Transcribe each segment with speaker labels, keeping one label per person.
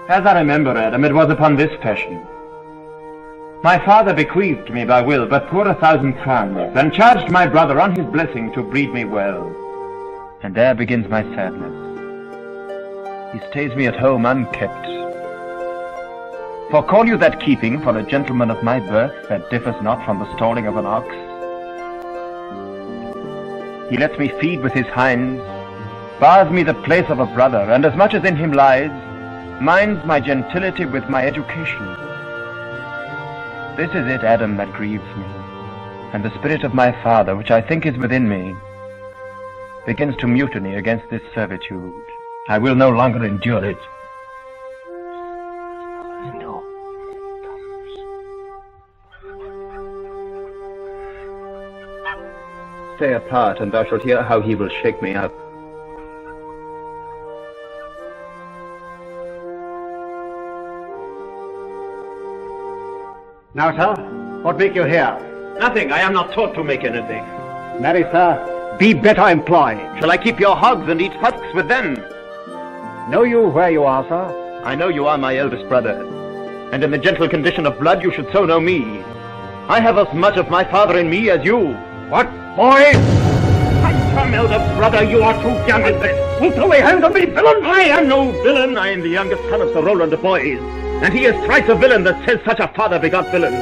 Speaker 1: As I remember, Adam, it was upon this fashion. My father bequeathed me by will but poor 1,000 crowns, and charged my brother on his blessing to breed me well. And there begins my sadness. He stays me at home unkept. For call you that keeping for a gentleman of my birth that differs not from the stalling of an ox? He lets me feed with his hinds, bars me the place of a brother, and as much as in him lies, minds my gentility with my education. This is it, Adam, that grieves me, and the spirit of my father, which I think is within me, begins to mutiny against this servitude. I will no longer endure it.
Speaker 2: No.
Speaker 1: Stay apart, and thou shalt hear how he will shake me up.
Speaker 2: Now, sir, what make you here?
Speaker 1: Nothing. I am not taught to make anything.
Speaker 2: Marry, sir, be better employed.
Speaker 1: Shall I keep your hogs and eat husks with them?
Speaker 2: Know you where you are, sir?
Speaker 1: I know you are my eldest brother, and in the gentle condition of blood you should so know me. I have as much of my father in me as you.
Speaker 2: What, boy?
Speaker 1: Come, elder brother, you are too young at this.
Speaker 2: Won't throw a hand on me, villain?
Speaker 1: I am no villain. I am the youngest son of Sir Roland de Boys, and he is thrice a villain that says such a father begot villains.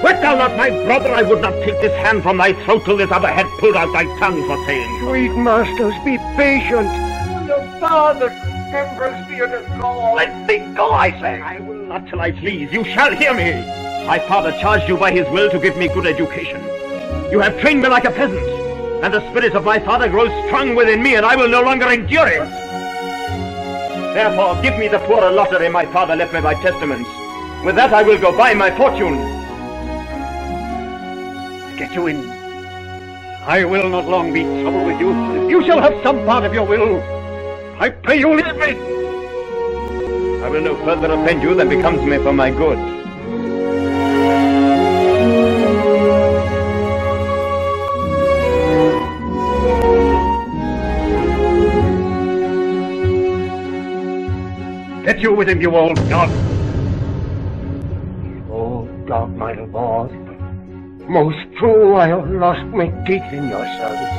Speaker 1: Wert thou not my brother, I would not take this hand from thy throat till this other had pulled out thy tongue for saying.
Speaker 2: Sweet masters, be patient. Your father remembers me at all. Let me go, I say.
Speaker 1: I will not till I please. You shall hear me. My father charged you by his will to give me good education. You have trained me like a peasant, and the spirit of my father grows strong within me, and I will no longer endure it. Therefore, give me the poor lottery my father left me by testament. With that I will go buy my fortune.
Speaker 2: Get you in. I will not long be troubled with you. You shall have some part of your will. I pray you leave me.
Speaker 1: I will no further offend you than becomes me for my good.
Speaker 2: Get you with him, you old dog. Old dog, my lord. Most true, I have lost my teeth in your service.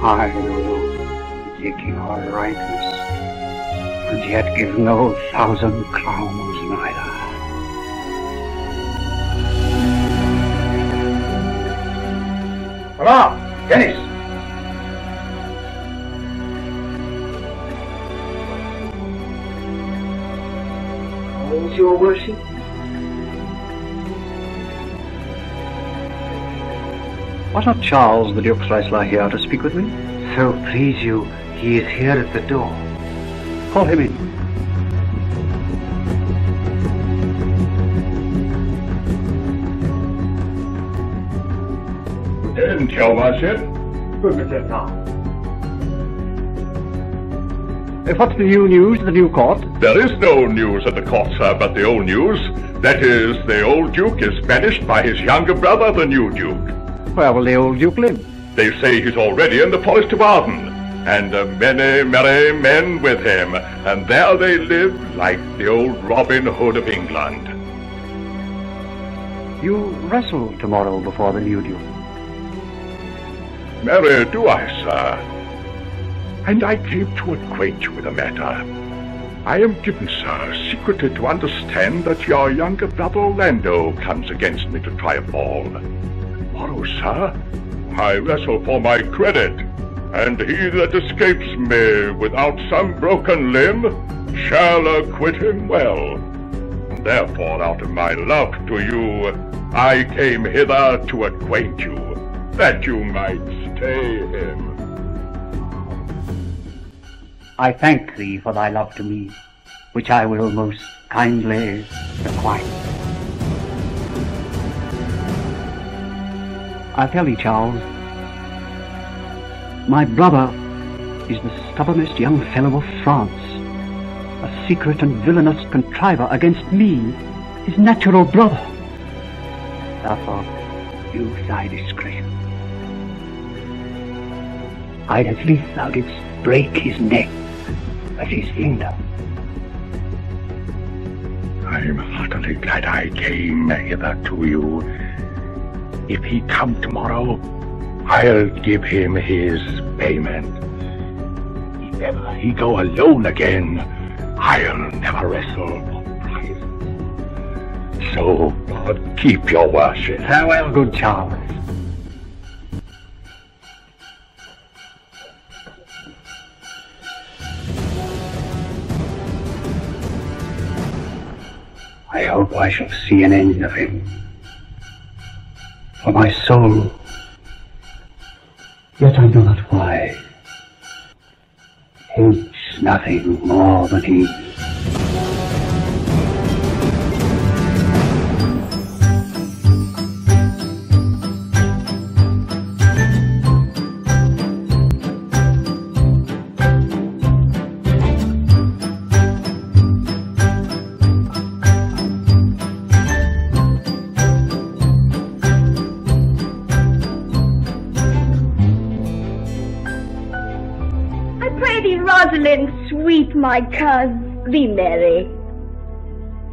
Speaker 2: I will take your rightness, and yet give no 1,000 crowns neither. Hurrah! Dennis! How's your worship? Was not Charles the Duke's Reisler here to speak with me? So please you, he is here at the door. Call him in.
Speaker 3: Didn't your worship?
Speaker 2: Good now. What's the new news at the new court?
Speaker 3: There is no news at the court, sir, but the old news. That is, the old Duke is banished by his younger brother, the new Duke.
Speaker 2: Where will the old Duke live?
Speaker 3: They say he's already in the Forest of Arden, and many merry men with him, and there they live like the old Robin Hood of England.
Speaker 2: You wrestle tomorrow before the new Duke.
Speaker 3: Marry do I, sir. And I came to acquaint you with the matter. I am given, sir, secretly to understand that your younger brother Orlando comes against me to try a fall. Tomorrow, sir, I wrestle for my credit, and he that escapes me without some broken limb shall acquit him well. Therefore, out of my love to you, I came hither to acquaint you, that you might stay him.
Speaker 2: I thank thee for thy love to me, which I will most kindly requite. I'll tell thee, Charles, my brother is the stubbornest young fellow of France, a secret and villainous contriver against me, his natural brother. Therefore, use thy discretion. I'd as lief thou didst break his neck as his finger.
Speaker 3: I'm heartily glad I came hither to you. If he come tomorrow, I'll give him his payment. If ever he go alone again, I'll never wrestle for prize. So God keep your worship.
Speaker 2: Farewell, good Charles. I hope I shall see an end of him. For my soul, yet I know not why, hates nothing more than he.
Speaker 4: Sweet my coz, be merry.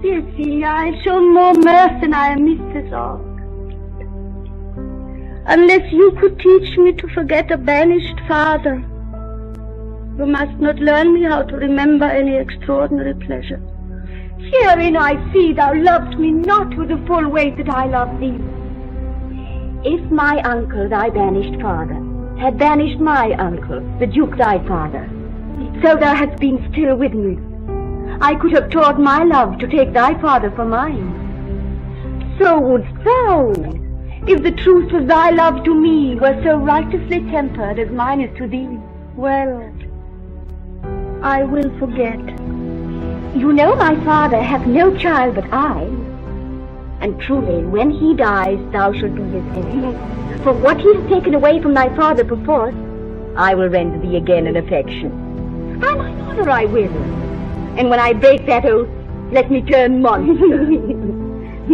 Speaker 4: Dear see, I'll show more mirth than I miss this all. Unless you could teach me to forget a banished father, you must not learn me how to remember any extraordinary pleasure. Herein I see thou loved me not with the full weight that I love thee. If my uncle, thy banished father, had banished my uncle, the Duke thy father, so thou hast been still with me, I could have taught my love to take thy father for mine. So wouldst thou, if the truth of thy love to me were so righteously tempered as mine is to thee. Well, I will forget. You know my father hath no child but I, and truly when he dies thou shalt be his heir. For what he has taken away from thy father perforce, I will render thee again in affection. By my honor I will. And when I break that oath, let me turn monster.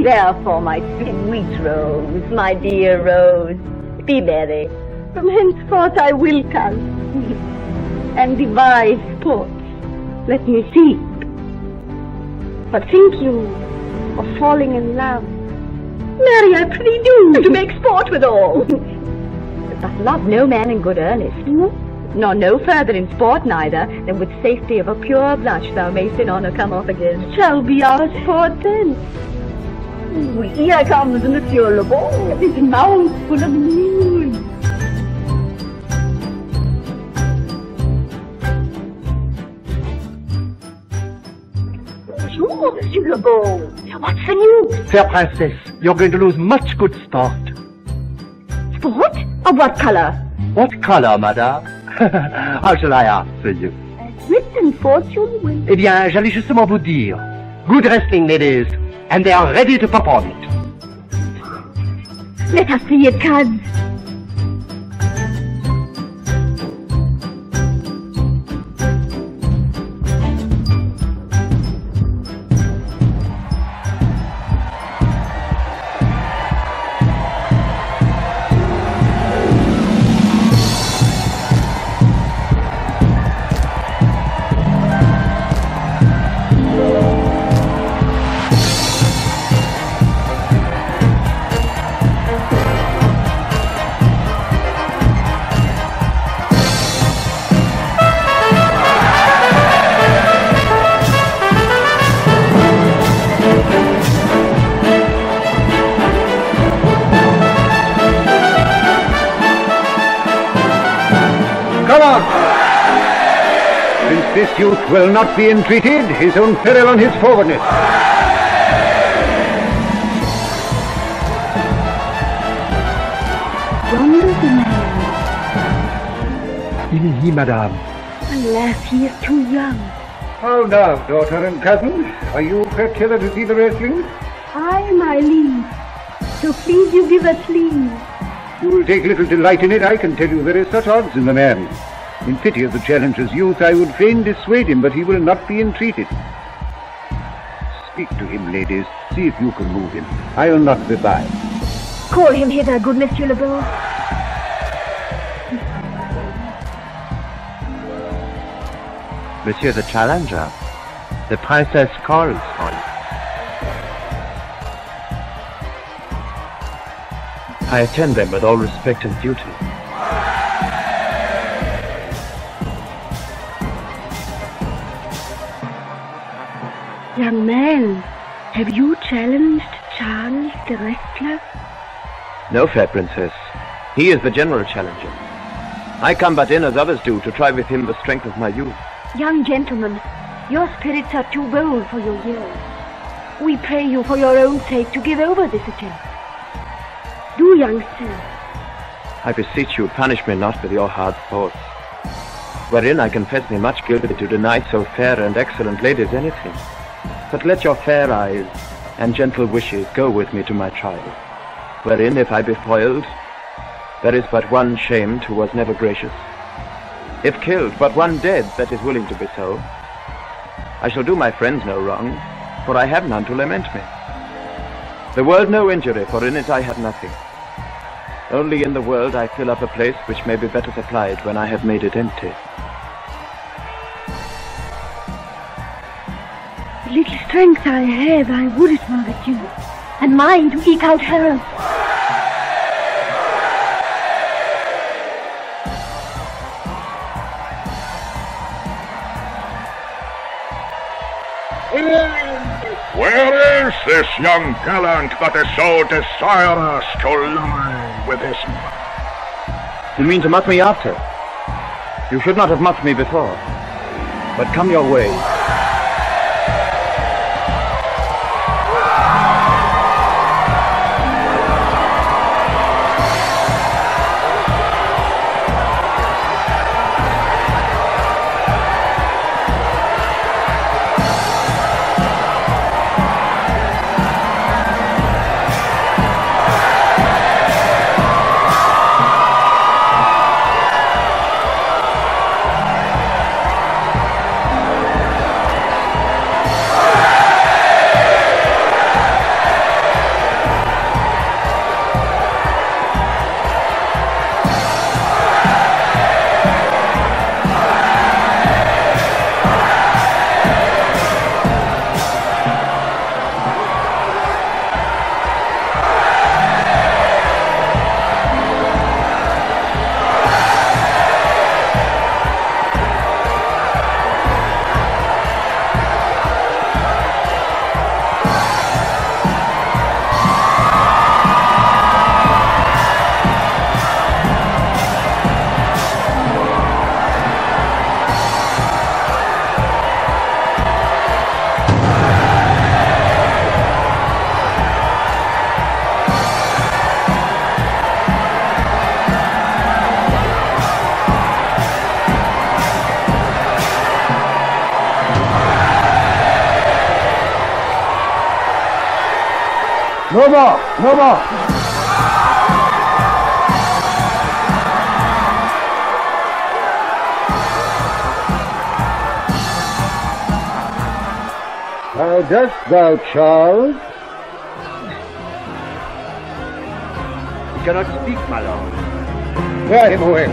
Speaker 4: Therefore, my sweet Rose, my dear Rose, be merry. From henceforth I will come, and devise sports. Let me see. But think you of falling in love? Marry, I prithee do, to make sport withal. But love no man in good earnest. No? Nor no further in sport neither, than with safety of a pure blush thou mayst in honour come off again. Shall be our sport then. Here comes Monsieur Le Beau, his mouth full of news. Bonjour, Monsieur Le Beau. What's the news?
Speaker 2: Fair Princess, you're going to lose much good sport.
Speaker 4: Sport? Of what colour?
Speaker 2: What colour, madame? How shall I answer you?
Speaker 4: As wit and fortune will.
Speaker 2: Eh bien, j'allais justement vous dire. Good wrestling, ladies, and they are ready to perform it.
Speaker 4: Let us see it, coz.
Speaker 1: This youth will not be entreated, his own peril on his forwardness.
Speaker 4: Yonder the man.
Speaker 2: Il est he, madame.
Speaker 4: Alas, he is too young.
Speaker 1: How now, daughter and cousin? Are you prepped hither to see the wrestling?
Speaker 4: Aye, my liege. So please you give us leave.
Speaker 1: You will take little delight in it, I can tell you. There is such odds in the man. In pity of the challenger's youth, I would fain dissuade him, but he will not be entreated. Speak to him, ladies. See if you can move him. I'll not be by.
Speaker 4: Call him hither, good Monsieur Le Beau.
Speaker 1: Monsieur the Challenger, the Princess calls for you. I attend them with all respect and duty.
Speaker 4: Young man, have you challenged Charles the wrestler?
Speaker 1: No, fair princess. He is the general challenger. I come but in as others do to try with him the strength of my youth.
Speaker 4: Young gentleman, your spirits are too bold for your years. We pray you for your own sake to give over this attempt. Do, young sir.
Speaker 1: I beseech you, punish me not with your hard thoughts, wherein I confess me much guilty to deny so fair and excellent ladies anything. But let your fair eyes and gentle wishes go with me to my trial, wherein, if I be foiled, there is but one shamed who was never gracious. If killed, but one dead that is willing to be so. I shall do my friends no wrong, for I have none to lament me. The world no injury, for in it I have nothing. Only in the world I fill up a place which may be better supplied when I have made it empty.
Speaker 4: The little strength I have, I would it were with you, and mine to eke out hers.
Speaker 3: Where is this young gallant that is so desirous to lie with his mother?
Speaker 1: You mean to mock me after? You should not have mocked me before. But come your way.
Speaker 2: No more! No more! How dost thou, Charles?
Speaker 1: You cannot speak, my lord.
Speaker 2: Bear him away.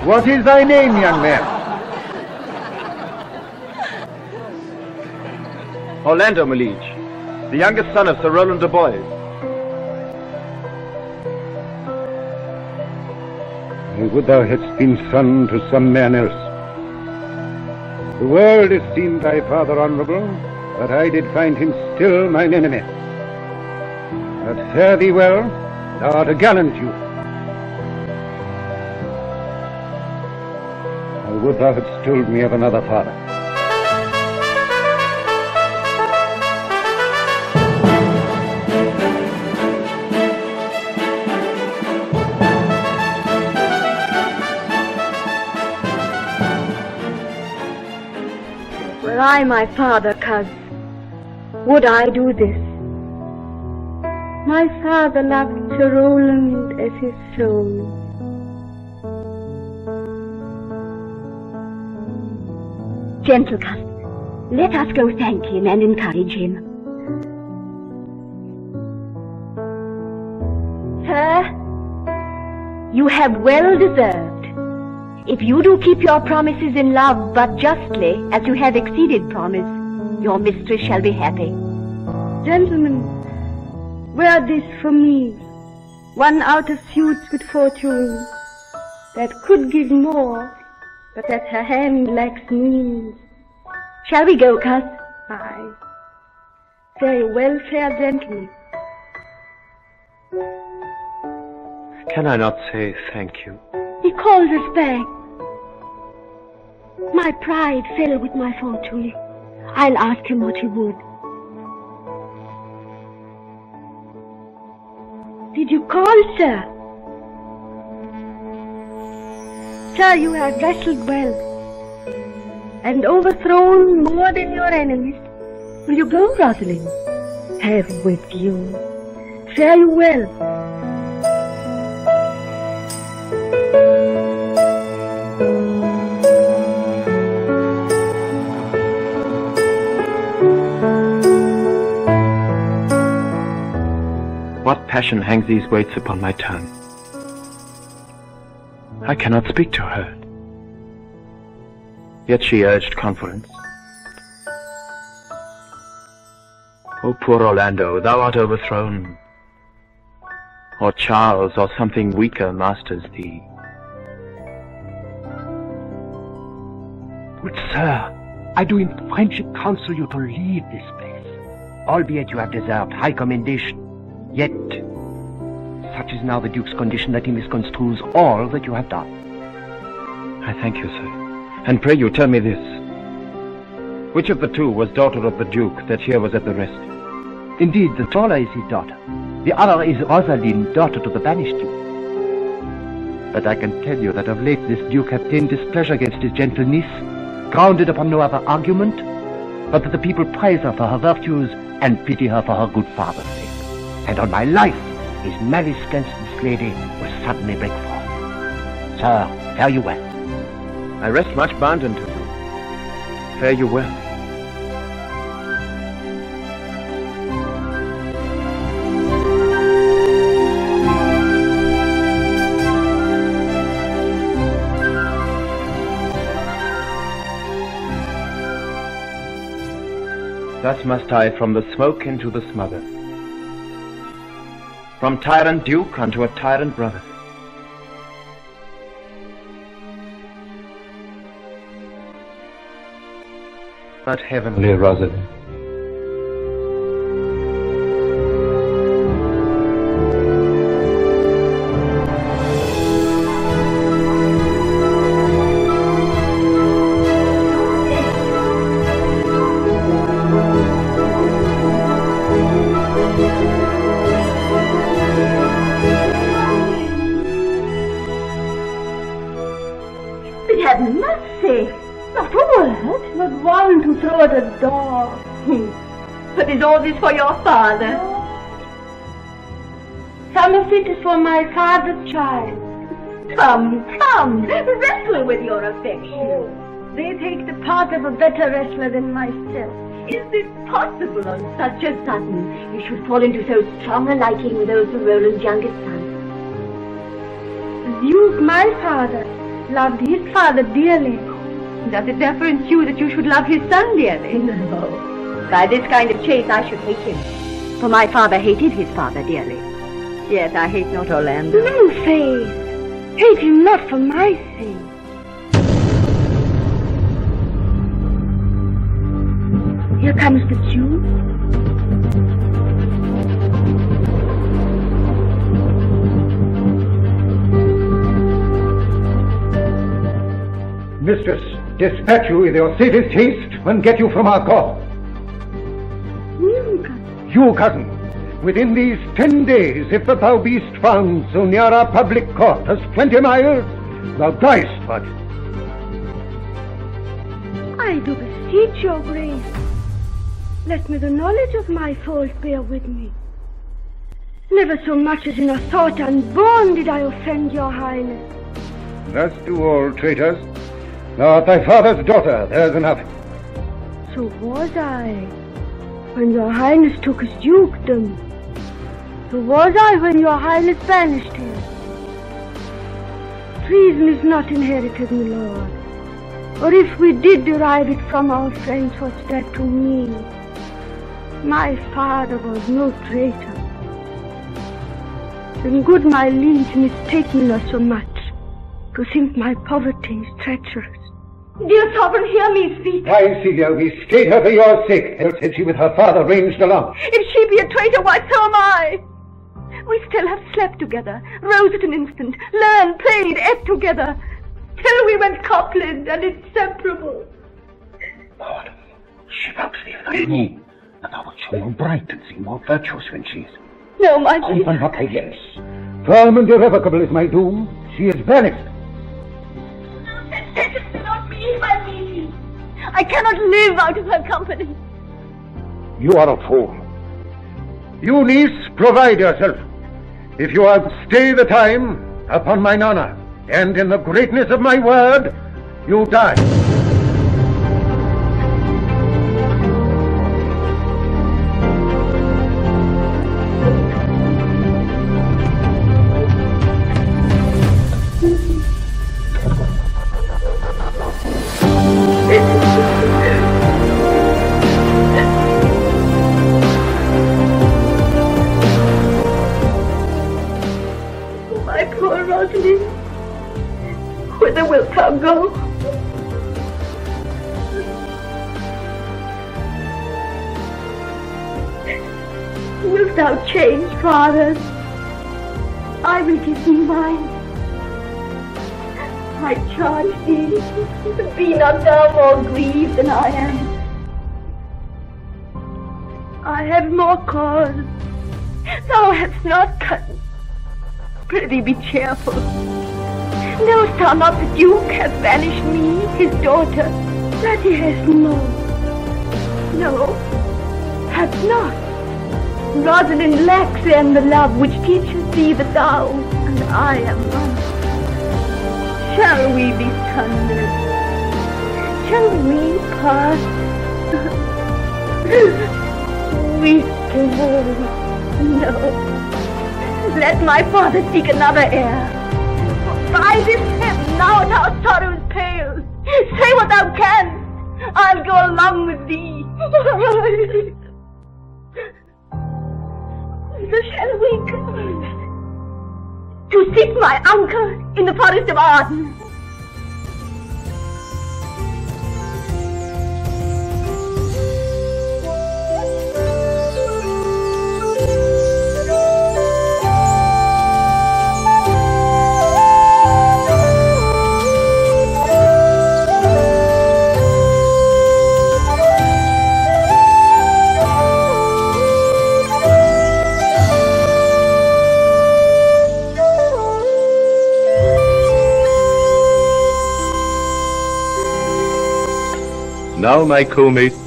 Speaker 2: What is thy name, young man?
Speaker 1: Orlando, my liege, the youngest son of Sir Roland de Boys.
Speaker 2: I would thou hadst been son to some man else. The world esteemed thy father honourable, but I did find him still mine enemy. But fare thee well, thou art a gallant youth. I would thou hadst told me of another father.
Speaker 4: Were I my father, coz, would I do this? My father loved Sir Roland as his soul. Gentle cousin, let us go thank him and encourage him. Sir, you have well deserved. If you do keep your promises in love, but justly, as you have exceeded promise, your mistress shall be happy. Gentlemen, wear this for me, one out of suits with fortune, that could give more, but that her hand lacks means. Shall we go, coz? Aye. Very well, fair gentlemen.
Speaker 1: Can I not say thank you?
Speaker 4: He calls us back. My pride fell with my fortune. I'll ask him what he would. Did you call, sir? Sir, you have wrestled well, and overthrown more than your enemies. Will you go, Rosalind? Have with you. Fare you well.
Speaker 1: What passion hangs these weights upon my tongue? I cannot speak to her. Yet she urged conference. O poor Orlando, thou art overthrown. Or Charles, or something weaker masters thee.
Speaker 5: Good sir, I do in friendship counsel you to leave this place, albeit you have deserved high commendation. Yet, such is now the Duke's condition that he misconstrues all that you have done.
Speaker 1: I thank you, sir. And pray you tell me this. Which of the two was daughter of the Duke that here was at the rest?
Speaker 5: Indeed, the taller is his daughter. The other is Rosalind, daughter to the banished Duke. But I can tell you that of late this Duke hath ta'en displeasure against his gentle niece, grounded upon no other argument, but that the people praise her for her virtues and pity her for her good father's sake. And on my life, his malice against this lady will suddenly break forth. Sir, fare you well.
Speaker 1: I rest much bounden to you. Fare you well. Thus must I from the smoke into the smother, from tyrant duke unto a tyrant brother. But heavenly Rosalind,
Speaker 4: But is all this for your father? Some of it is for my father's child. Come, wrestle with your affection. They take the part of a better wrestler than myself. Is it possible on such a sudden you should fall into so strong a liking with those of Roland's youngest son? The Duke, my father, loved his father dearly. Does it therefore ensue that you should love his son dearly? No. By this kind of chase I should hate him. For my father hated his father dearly. Yet I hate not Orlando. No, Faith. Hate him not for my sake. Here comes the Duke.
Speaker 2: Mistress, dispatch you with your safest haste and get you from our court. You, cousin, within these 10 days, if that thou beest found so near our public court as 20 miles, thou diest for it.
Speaker 4: I do beseech your grace, Let me the knowledge of my fault bear with me. Never so much as in a thought unborn did I offend your highness.
Speaker 2: Thus do all traitors. Thou art thy father's daughter, there's enough.
Speaker 4: So was I, when your highness took his dukedom. So was I when your highness banished him. Treason is not inherited, my lord. Or if we did derive it from our friends, what's that to me? My father was no traitor. Then good my liege mistake me not so much, to think my poverty is treacherous. Dear sovereign, hear me speak.
Speaker 2: Why, Celia, we stayed her for your sake, else had she with her father ranged along.
Speaker 4: If she be a traitor, why so am I? We still have slept together, rose at an instant, learned, played, ate together, till we went coupling and inseparable.
Speaker 2: Lord, she loves thee like me, and thou wilt show more bright and seem more virtuous when she is.
Speaker 4: No, my dear.
Speaker 2: Open up thy lips. Firm and irrevocable is my doom. She is banished.
Speaker 4: This is not me, my niece. I cannot live out of her company.
Speaker 2: You are a fool. You, niece, provide yourself. If you outstay the time, upon mine honor, and in the greatness of my word, you die.
Speaker 4: Whither wilt thou go? Wilt thou change, father? I will give thee mine. I charge thee, be not thou more grieved than I am. I have more cause. Thou hast not cut. Prithee be cheerful. Knowest thou not the Duke hath banished me, his daughter? That he has no, hath not. Rosalind lacks then the love which teaches thee that thou and I am one. Shall we be sundered? Shall we part? We no. Let my father seek another heir. By this heaven, now thou sorrow is pale. Say what thou canst. I'll go along with thee. Whither shall we go? To seek my uncle in the forest of Arden.
Speaker 6: Now, my co-mates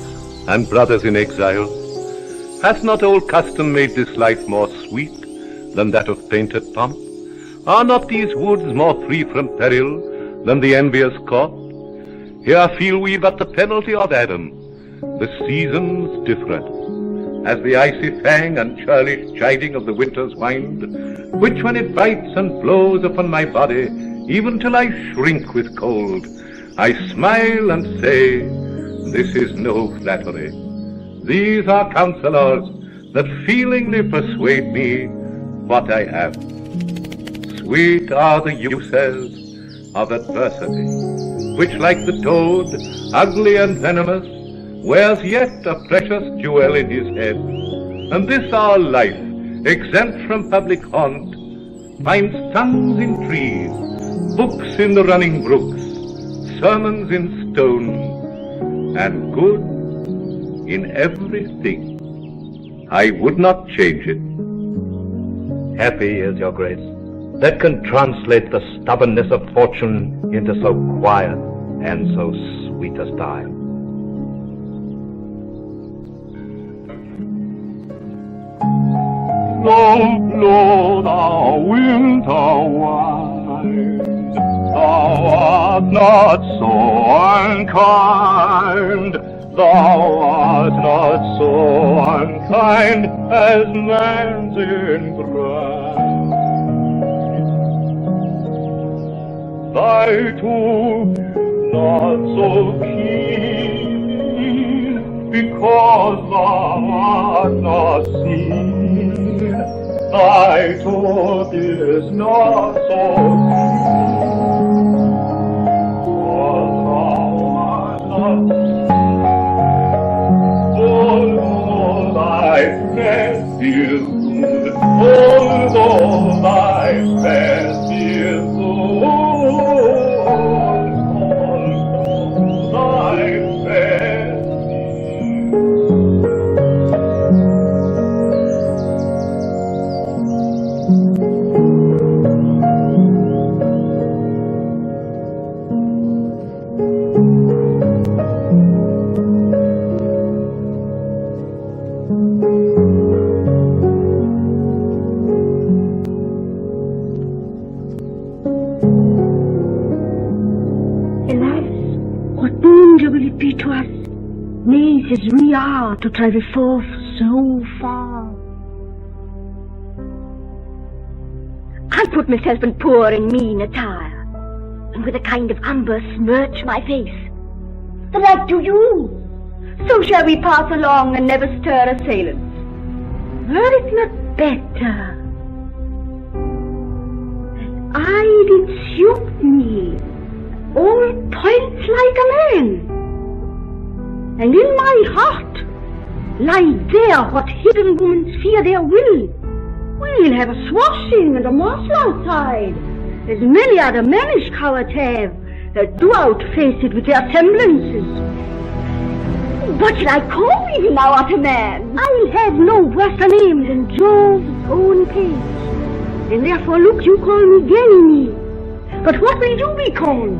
Speaker 6: and brothers in exile, hath not old custom made this life more sweet than that of painted pomp? Are not these woods more free from peril than the envious court? Here feel we but the penalty of Adam, the seasons different, as the icy fang and churlish chiding of the winter's wind, which when it bites and blows upon my body, even till I shrink with cold, I smile and say, this is no flattery. These are counselors that feelingly persuade me what I am. Sweet are the uses of adversity, which like the toad, ugly and venomous, wears yet a precious jewel in his head. And this our life, exempt from public haunt, finds sons in trees, books in the running brooks, sermons in stone, and good in everything. I would not change it.
Speaker 5: Happy is your grace, that can translate the stubbornness of fortune into so quiet and so sweet a style.
Speaker 6: Don't blow the winter wind. Thou art not so unkind. Thou art not so unkind as man's in pride. Thy tooth not so keen, because thou art not seen. Thy tooth is not so keen, because thou art not seen. Although thy best is good, although thy best is good, although thy best is
Speaker 4: as we are to travel forth so far. I put myself in poor and mean attire, and with a kind of umber smirch my face. The like do you. So shall we pass along and never stir assailants. Were it not better that I did suit me all points like a man? And in my heart lie there what hidden women fear their will. We'll have a swashing and a morsel outside, as many other mannish cowards have, that do outface it with their semblances. What shall I call thee when thou art a man? I'll have no worse a name than Jove's own page, and therefore look you call me Ganymede. But what will you be called?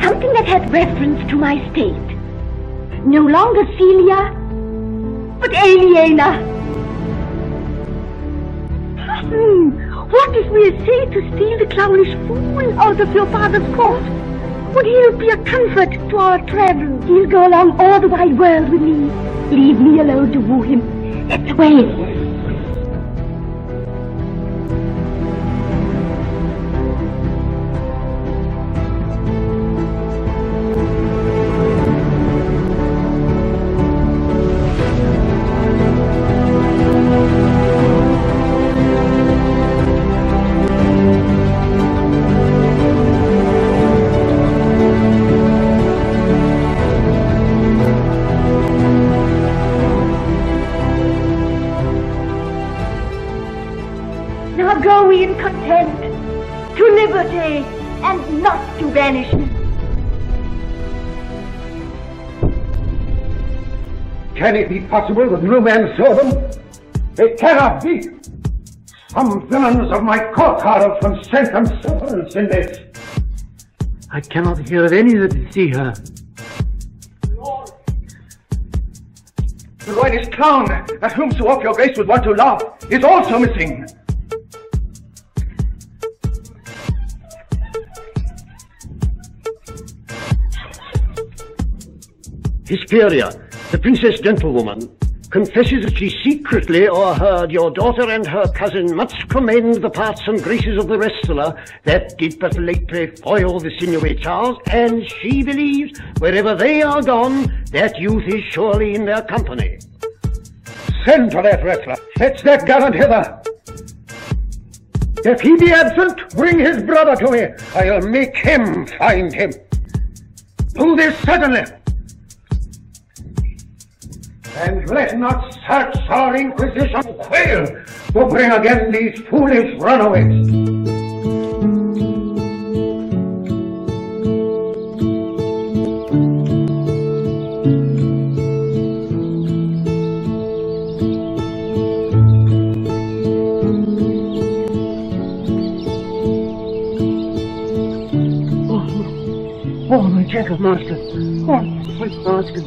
Speaker 4: Something that hath reference to my state. No longer Celia, but Aliena. What if we essay to steal the clownish fool out of your father's court? Would he be a comfort to our travels? He'll go along all the wide world with me. Leave me alone to woo him. That's the way. Go we in content to liberty and not to banishment.
Speaker 2: Can it be possible that no man saw them? It cannot be. Some villains of my court are of consent and sufferance in this.
Speaker 5: I cannot hear of any that see her.
Speaker 2: The royalist clown, at whom so oft your grace would want to laugh, is also missing.
Speaker 7: Hesperia, the princess gentlewoman, confesses that she secretly o'erheard your daughter and her cousin much commend the parts and graces of the wrestler that did but lately foil the sinewy Charles, and she believes wherever they are gone, that youth is surely in their company.
Speaker 2: Send for that wrestler. Fetch that gallant hither. If he be absent, bring his brother to me. I'll make him find him. Do this suddenly. And let not search or inquisition fail to bring again these foolish runaways.
Speaker 7: Oh, my gentle master. Oh, sweet master.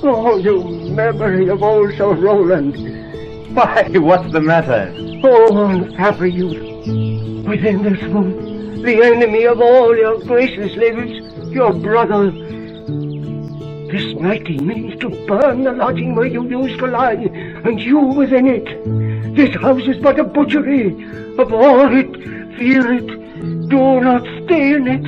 Speaker 7: Oh, you memory of old Sir Roland.
Speaker 1: Why, what's the matter?
Speaker 7: Oh, unhappy youth. Within this room, the enemy of all your gracious ladies, your brother. This night he means to burn the lodging where you used to lie, and you within it. This house is but a butchery. Abhor it, fear it, do not stay in it.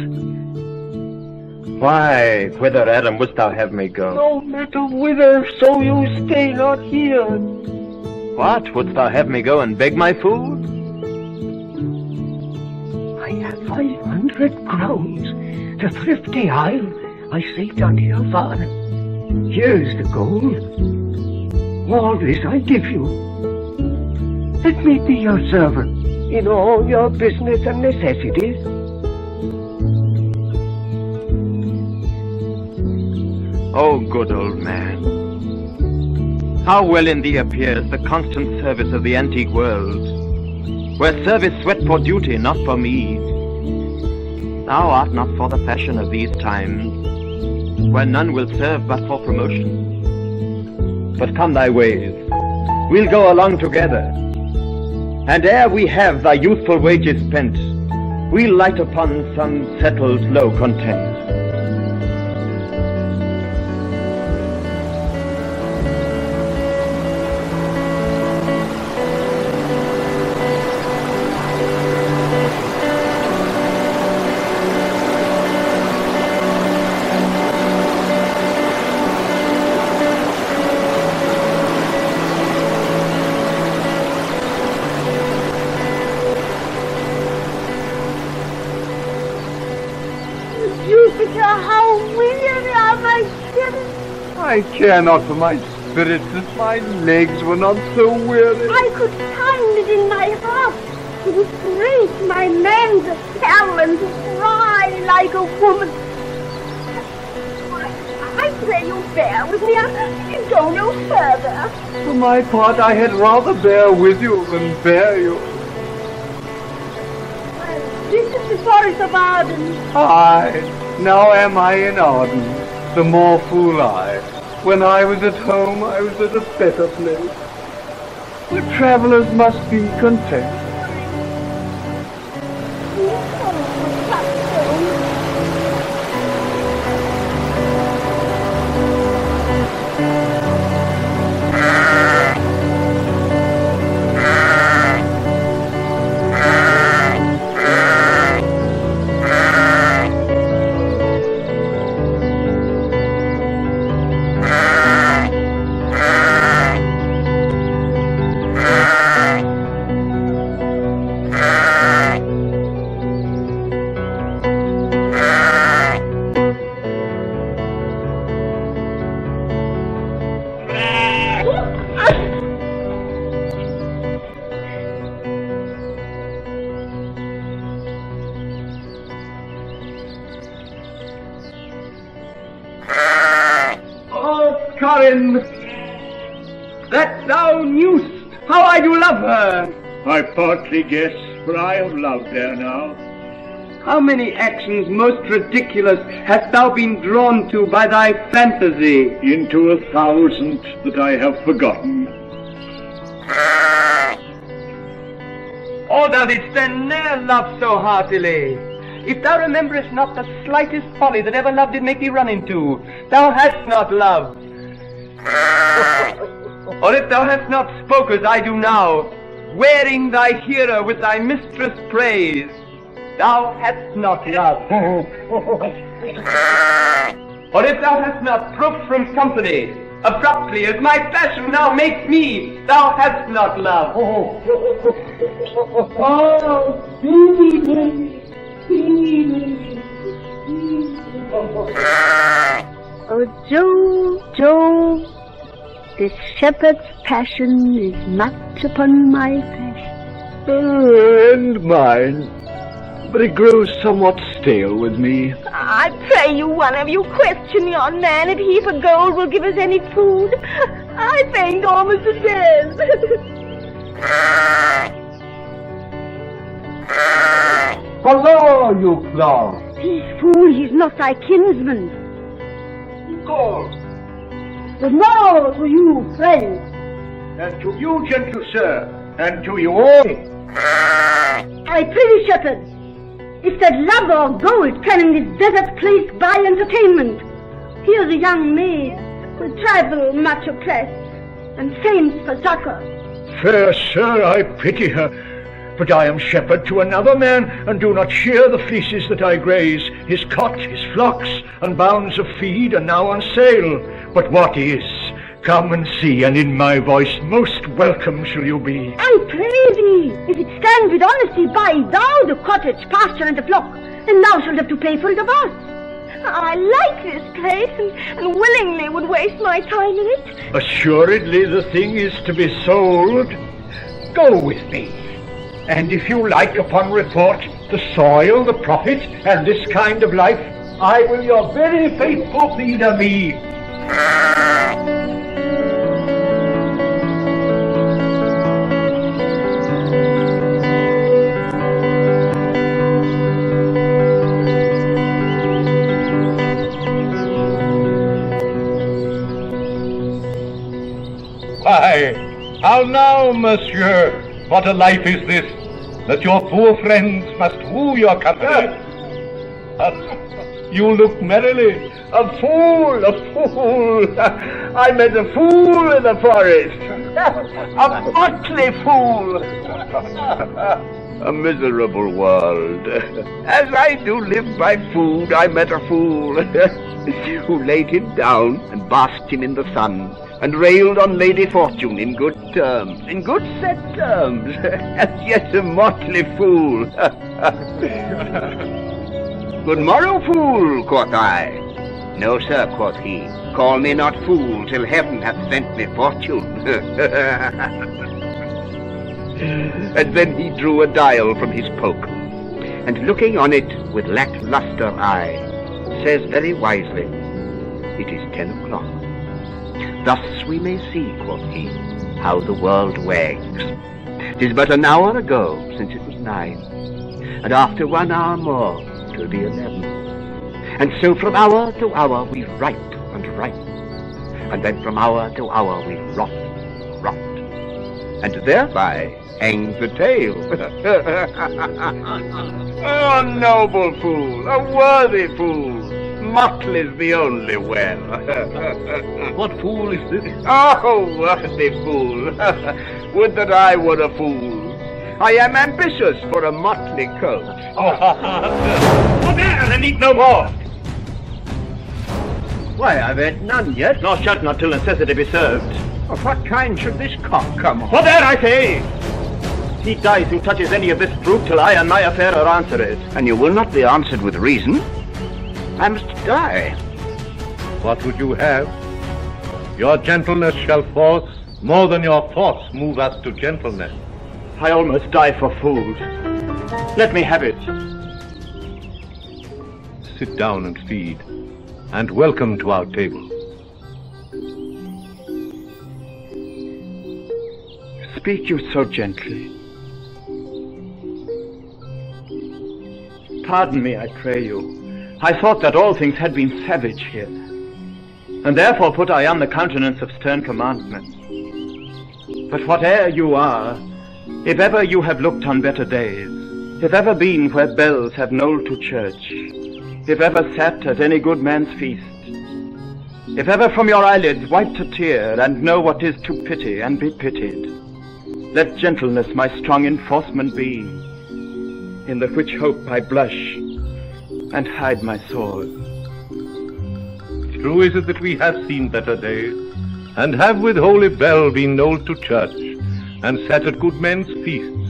Speaker 1: Why, whither, Adam, wouldst thou have me go?
Speaker 7: No matter whither, so you stay not here.
Speaker 1: What, wouldst thou have me go and beg my food?
Speaker 7: I have 500 crowns, the thrifty isle I saved unto your father. Here's the gold. All this I give you. Let me be your servant in all your business and necessities.
Speaker 1: Oh, good old man. How well in thee appears the constant service of the antique world, where service sweat for duty, not for me. Thou art not for the fashion of these times, where none will serve but for promotion. But come thy ways, we'll go along together, and ere we have thy youthful wages spent, we'll light upon some settled low content.
Speaker 8: I care not for my spirits if my legs were not so weary.
Speaker 4: I could find it in my heart to break my man's apparel and to cry like a woman. I pray you bear with me. I can go no further.
Speaker 8: For my part, I had rather bear with you than bear you.
Speaker 4: This is the forest of Arden.
Speaker 8: Aye, now am I in Arden, the more fool I. When I was at home, I was at a better place. The travellers must be content.
Speaker 1: That thou knewst how I do love her.
Speaker 3: I partly guess, for I have loved her now.
Speaker 1: How many actions most ridiculous hast thou been drawn to by thy fantasy?
Speaker 3: Into 1,000 that I have forgotten.
Speaker 1: Oh, thou didst then ne'er love so heartily. If thou rememberest not the slightest folly that ever love did make thee run into, thou hast not loved. Or if thou hast not spoke as I do now, wearing thy hearer with thy mistress' praise, thou hast not loved. Or if thou hast not broke from company, abruptly as my passion now makes me, thou hast not loved.
Speaker 4: Oh, Joe, this shepherd's passion is much upon my passion.
Speaker 8: And mine. But it grows somewhat stale with me.
Speaker 4: I pray you, one of you, question yon man if he for gold will give us any food. I faint almost to death.
Speaker 8: Hello, you clown.
Speaker 4: Peace, fool, he's not thy kinsman.
Speaker 8: Gore.
Speaker 4: But now to you, friend.
Speaker 7: and to you, gentle sir, and to you all.
Speaker 4: I prithee, shepherd, if that love or gold can in this desert place buy entertainment, here's a young maid with tribal much oppressed, and faints for succor.
Speaker 7: Fair sir, I pity her, but I am shepherd to another man, and do not shear the fleeces that I graze. His cot, his flocks, and bounds of feed are now on sale. But what is? Come and see, and in my voice most welcome shall you be.
Speaker 4: I pray thee, if it stand with honesty, buy thou the cottage, pasture, and the flock, and thou shalt have to pay for it of us. I like this place, and willingly would waste my time in it.
Speaker 7: Assuredly the thing is to be sold. Go with me, and if you like, upon report, the soil, the profit, and this kind of life, I will your very faithful feeder be.
Speaker 6: Why, how now, monsieur? What a life is this, that your poor friends must woo your company? You look merrily.
Speaker 7: A fool, a fool. I met a fool in the forest. A motley fool.
Speaker 9: A miserable world. As I do live by food, I met a fool who laid him down and basked him in the sun, and railed on Lady Fortune in good terms, in good set terms, and yet a motley fool. Good morrow, fool, quoth I. No, sir, quoth he, call me not fool till heaven hath sent me fortune. And then he drew a dial from his poke, and looking on it with lackluster eye, says very wisely, it is 10 o'clock. Thus we may see, quoth he, how the world wags. 'Tis but an hour ago since it was 9, and after 1 hour more 'twill be 11. And so from hour to hour we ripe and ripe, and then from hour to hour we rot, and thereby hangs the tale. Oh, noble fool, a worthy fool, motley's the only well.
Speaker 6: What fool is this?
Speaker 9: Oh, worthy fool, would that I were a fool. I am ambitious for a motley coat.
Speaker 7: Forbear and eat no more.
Speaker 5: Why, I've had none yet.
Speaker 7: Nor shalt not till necessity be served.
Speaker 5: Of what kind should this cock come on?
Speaker 7: Forbear, I say! He dies who touches any of this fruit till I and my affair are answered.
Speaker 9: And you will not be answered with reason. I must die.
Speaker 6: What would you have? Your gentleness shall force, more than your force move us to gentleness.
Speaker 7: I almost die for food. Let me have it.
Speaker 6: Sit down and feed, and welcome to our table.
Speaker 7: Speak you so gently. Pardon me, I pray you. I thought that all things had been savage here, and therefore put I on the countenance of stern commandment. But whate'er you are, if ever you have looked on better days, if ever been where bells have knolled to church, if ever sat at any good man's feast, if ever from your eyelids wiped a tear, and know what is to pity and be pitied, let gentleness my strong enforcement be, in the which hope I blush and hide my sword.
Speaker 6: True is it that we have seen better days, and have with holy bell been knolled to church, and sat at good men's feasts,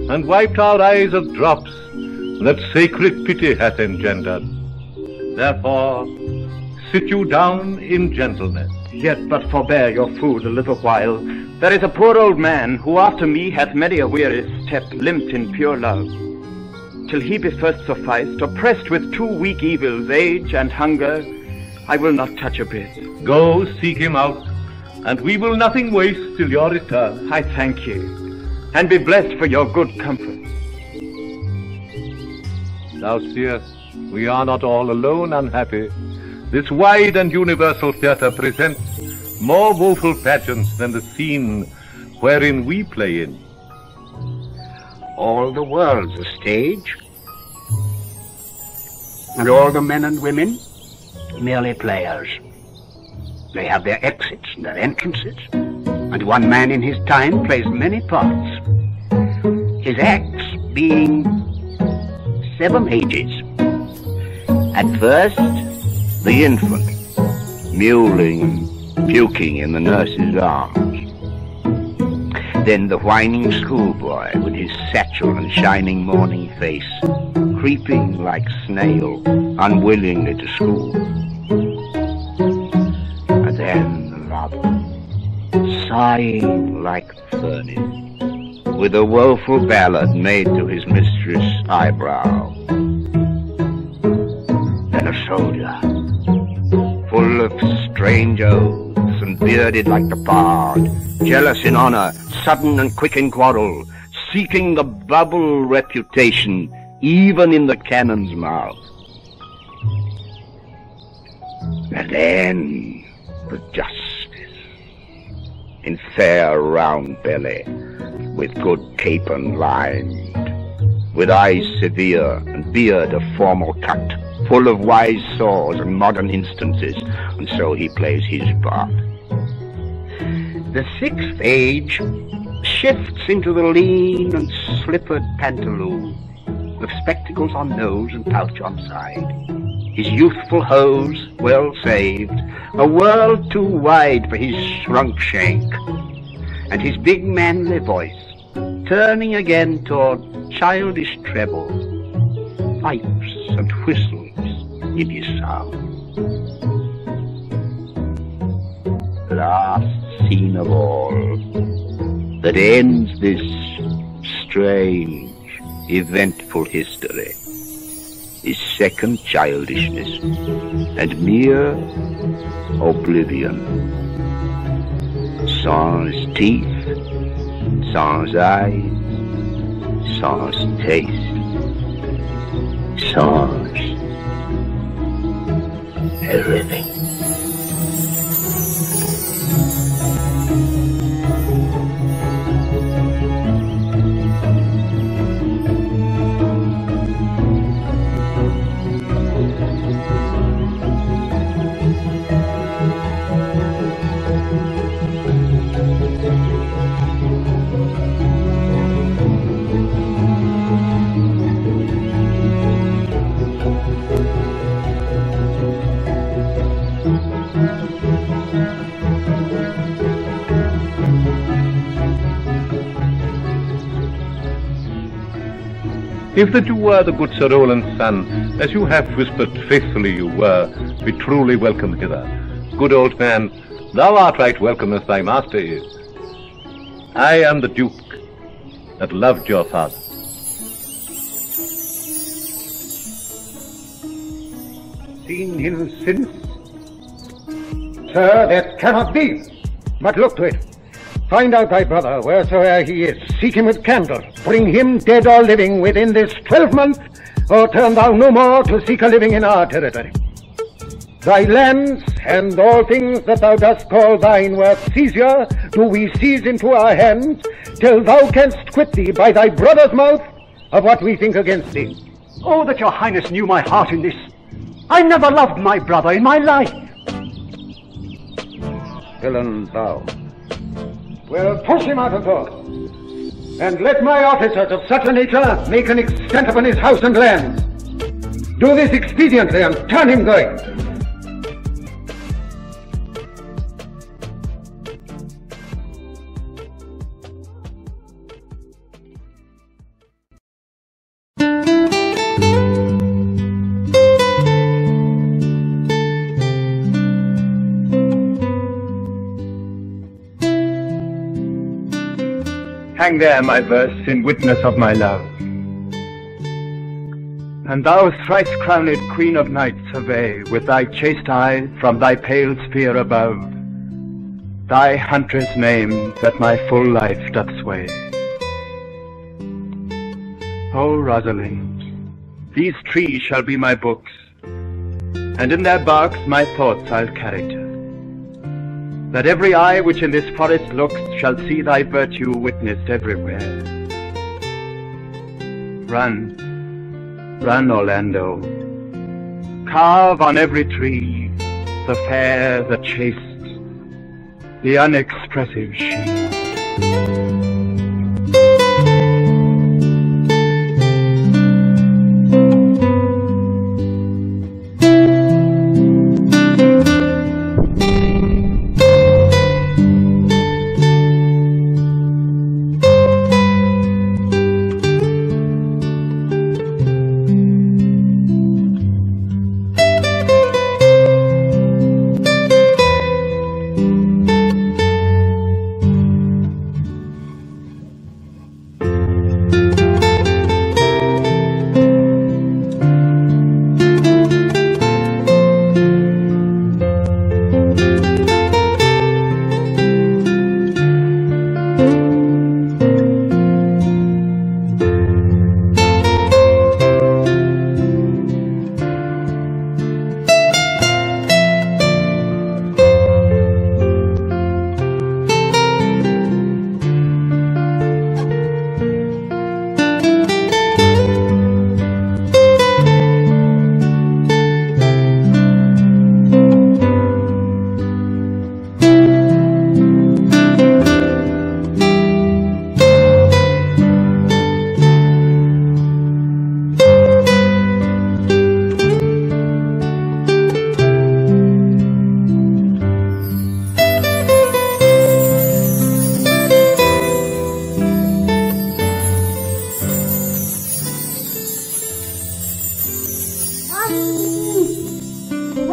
Speaker 6: and wiped our eyes of drops that sacred pity hath engendered. Therefore, sit you down in gentleness.
Speaker 7: Yet but forbear your food a little while. There is a poor old man, who after me hath many a weary step limped in pure love, till he be first sufficed, oppressed with 2 weak evils, age and hunger, I will not touch a bit.
Speaker 6: Go, seek him out, and we will nothing waste till your return.
Speaker 7: I thank ye, and be blessed for your good comfort.
Speaker 6: Thou seest, we are not all alone unhappy. This wide and universal theatre presents more woeful pageants than the scene wherein we play in.
Speaker 9: All the world's a stage, and all the men and women merely players. They have their exits and their entrances, and one man in his time plays many parts, his acts being 7 ages. At first, the infant, mewling and puking in the nurse's arms. Then the whining schoolboy with his satchel and shining morning face, creeping like snail, unwillingly to school. And then the lover, sighing like the furnace, with a woeful ballad made to his mistress' eyebrow. Then a soldier, full of strange oaths and bearded like the bard, jealous in honor, sudden and quick in quarrel, seeking the bubble reputation even in the cannon's mouth. And then the justice, in fair round belly, with good capon lined, with eyes severe and beard of formal cut, full of wise saws and modern instances, and so he plays his part. The 6th age shifts into the lean and slippered pantaloon, with spectacles on nose and pouch on side, his youthful hose well saved, a world too wide for his shrunk shank, and his big manly voice turning again toward childish treble, pipes and whistles in his sound. Last scene of all, that ends this strange, eventful history, is second childishness and mere oblivion. Sans teeth, sans eyes, sans taste, sans everything.
Speaker 6: If that you were the good Sir Roland's son, as you have whispered faithfully you were, be truly welcome hither. Good old man, thou art right welcome as thy master is. I am the Duke that loved your father.
Speaker 2: Seen him since? Sir, that cannot be. But look to it. Find out thy brother, wheresoe'er he is. Seek him with candor. Bring him, dead or living, within this 12-month, or turn thou no more to seek a living in our territory. Thy lands and all things that thou dost call thine worth seizure do we seize into our hands, till thou canst quit thee by thy brother's mouth of what we think against thee.
Speaker 7: Oh, that your highness knew my heart in this. I never loved my brother in my life.
Speaker 2: Villain thou. Well, push him out of doors, and let my officers of such a nature make an extent upon his house and lands. Do this expediently and turn him going.
Speaker 1: Hang there my verse in witness of my love. And thou, thrice-crowned Queen of Night, survey with thy chaste eye from thy pale sphere above thy huntress name that my full life doth sway. O Rosalind, these trees shall be my books, and in their barks my thoughts I'll character. that every eye which in this forest looks shall see thy virtue witnessed everywhere. Run, run, Orlando. Carve on every tree the fair, the chaste, the unexpressive she.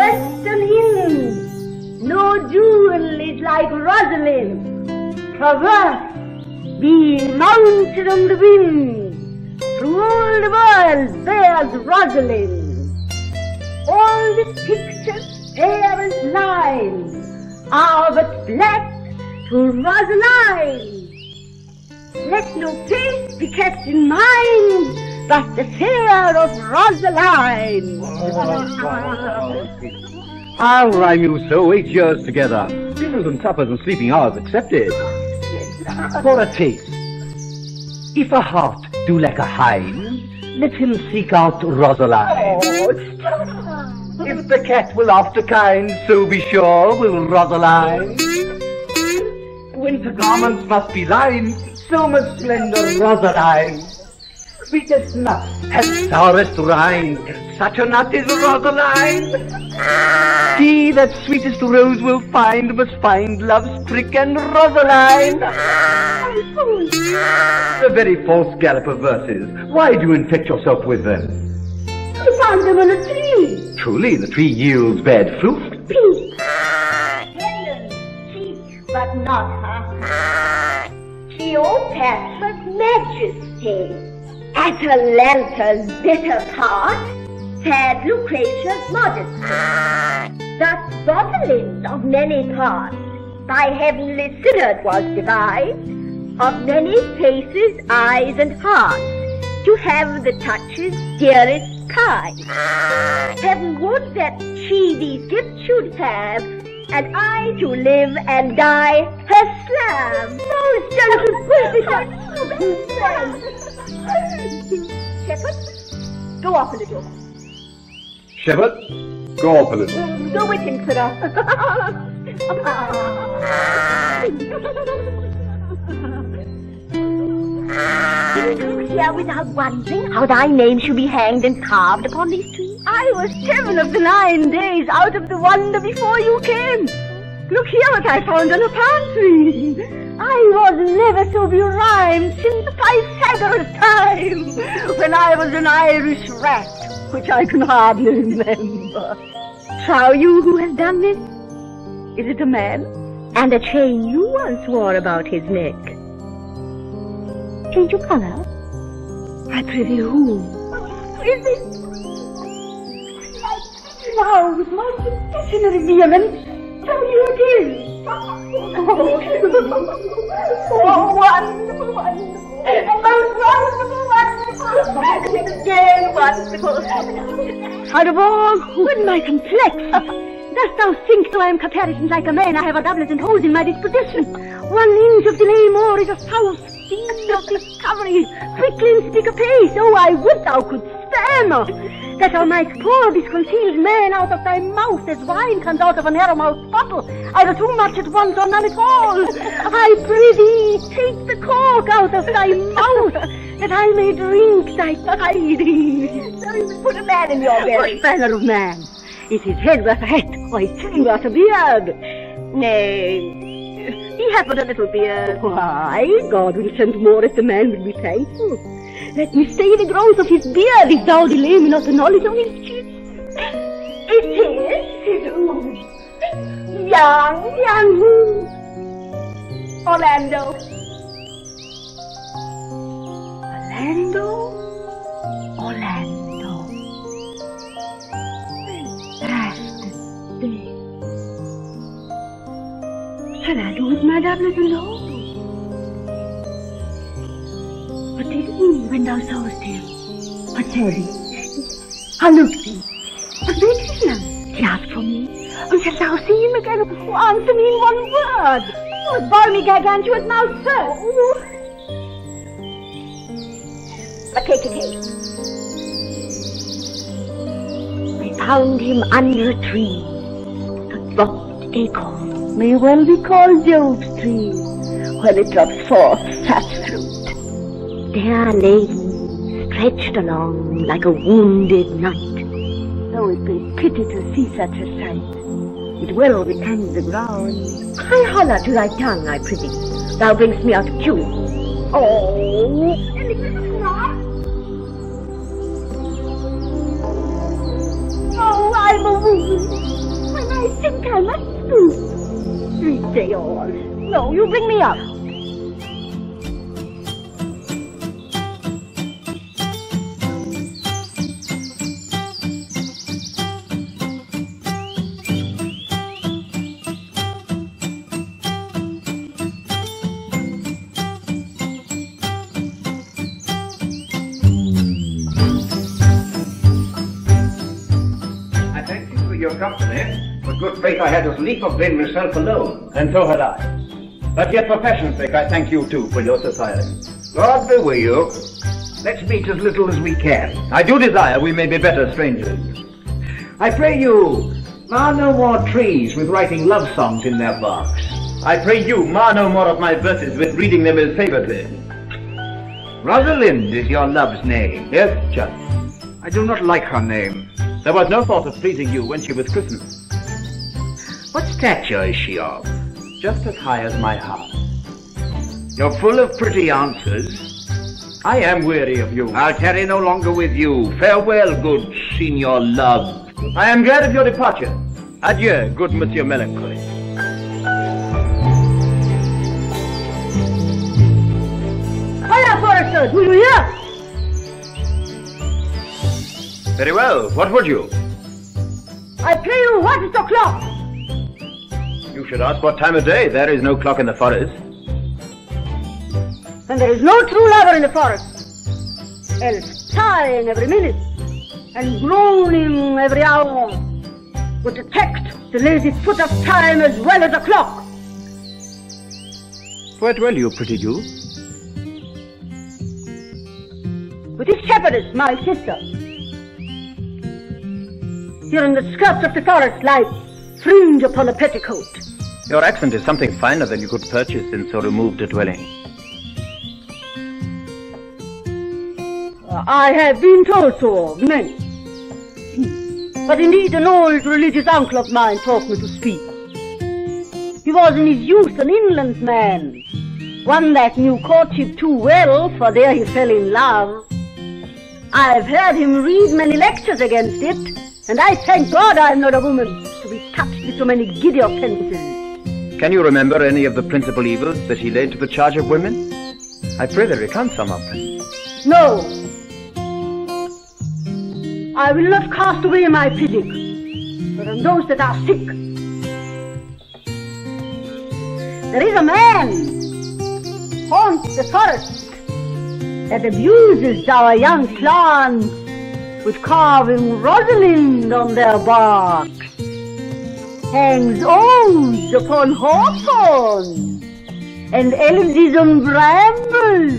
Speaker 4: Western Hill, no jewel is like Rosalind, traverse, being mounted on the wind, through all the world bears Rosalind. All the pictures fair and line are but black to Rosaline. Let no face be kept in mind but the fair of Rosaline.
Speaker 5: I'll rhyme you so 8 years together. Dinners and suppers and sleeping hours accepted. For a taste. If a heart do lack a hind, let him seek out Rosaline. If the cat will after kind, so be sure will Rosaline. Winter garments must be lined, so must slender Rosaline. Sweetest nut has sourest rind, such a nut is Rosaline. He that sweetest rose will find must find love's prick and Rosaline. A very false gallop of verses. Why do you infect yourself with them?
Speaker 4: I found them on a tree.
Speaker 5: Truly, the tree yields bad fruit.
Speaker 4: Pink, tender, cheek, but not her. Cleopatra's majesty. Atalanta's bitter part, sad Lucretia's modesty. Thus Rosalind of many parts, by heavenly synod was devised, of many faces, eyes, and hearts, to have the touches dearest kind. Heaven would that she these gifts should have, and I to live and die her slave. Most gentle Shepherd, go off a little.
Speaker 5: Shepherd, go off a little.
Speaker 4: Go with him, sirrah. Did you hear without wondering how thy name should be hanged and carved upon these trees? I was 7 of the 9 days out of the wonder before you came. Look here what I found on a palm tree. I was never so berhymed since Pythagoras' time, when I was an Irish rat, which I can hardly remember. Trow you who has done this? Is it a man? And a chain you once wore about his neck. Change your colour? I prithee who? Is it? Now, with most extraordinary vehemence, tell you it is. Oh, wonderful, wonderful. Most wonderful, wonderful. Again, wonderful. Out of all, who in my complex Dost thou think, though I am caparisoned like a man, I have a doublet and hose in my disposition? 1 inch of delay more is a south sea of discovery. Quickly and speak apace, oh, I would thou couldst spare me, that thou mightst pour this concealed man out of thy mouth as wine comes out of a narrow-mouthed bottle, either too much at once or none at all. I pray thee, take the cork out of thy mouth, that I may drink thy tidings.
Speaker 10: So you would put a man in your belly.
Speaker 4: What manner of man? Is his head worth a hat, or his chin worth a beard?
Speaker 10: Nay, he hath but a little beard.
Speaker 4: Why, God will send more if the man will be thankful. Let me stay the growth of his beard, if thou delay me not the knowledge of his chin.
Speaker 10: It is young who? Orlando.
Speaker 4: Orlando. Shall I do with my doublet and hose? What did he mean when thou sawest him? What said he? How looked he? What made he young? He asked for me. And shalt thou see him again? Oh, answer me in 1 word.
Speaker 10: Was Barney gargantuous mouth first? But take.
Speaker 4: I found him under a tree. The dropped acorn may well be called Job's tree, when it drops forth such fruit. There lay he, stretched along like a wounded knight. Though it be pity to see such a sight, it well becomes the ground. High holler to thy tongue, I prithee. Thou bring'st me out of tune.
Speaker 10: Oh, and it was not. Oh, I'm a woman, and I think I must stoop.
Speaker 4: Say all.
Speaker 10: No, you bring me up.
Speaker 2: I thank you for your company. For good faith, I had as lief have been myself alone.
Speaker 1: And so had I. But yet for fashion's sake, I thank you too for your society.
Speaker 2: God be with you. Let's meet as little as we can.
Speaker 1: I do desire we may be better strangers.
Speaker 2: I pray you, mar no more trees with writing love songs in their barks.
Speaker 1: I pray you, mar no more of my verses with reading them ill-favoredly.
Speaker 2: Rosalind is your love's name.
Speaker 1: Yes, just.
Speaker 2: I do not like her name.
Speaker 1: There was no thought of pleasing you when she was christened.
Speaker 2: What stature is she of?
Speaker 1: Just as high as my heart.
Speaker 2: You're full of pretty answers.
Speaker 1: I am weary of you.
Speaker 2: I'll tarry no longer with you. Farewell, good Signor Love.
Speaker 1: I am glad of your departure. Adieu, good Monsieur Melancholy.
Speaker 4: Hola, Forester, do you hear?
Speaker 1: Very well, what would you?
Speaker 4: I pray you, what is the clock?
Speaker 1: You should ask what time of day. There is no clock in the forest.
Speaker 4: And there is no true lover in the forest, else sighing every minute, and groaning every hour, would detect the lazy foot of time as well as a clock.
Speaker 1: Where dwell you, pretty Jew?
Speaker 4: With this shepherdess, my sister. Here in the skirts of the forest lies fringe upon a petticoat.
Speaker 1: Your accent is something finer than you could purchase in so removed a dwelling.
Speaker 4: I have been told so of many. But indeed an old religious uncle of mine taught me to speak. He was in his youth an inland man, one that knew courtship too well, for there he fell in love. I've heard him read many lectures against it, and I thank God I'm not a woman to be touched with so many giddy offences.
Speaker 1: Can you remember any of the principal evils that he laid to the charge of women? I pray thee recount some of them.
Speaker 4: No. I will not cast away my physic, but on those that are sick. There is a man haunts the forest that abuses our young plants with carving Rosalind on their barks. hangs oaths upon hawthorns and elsies on brambles,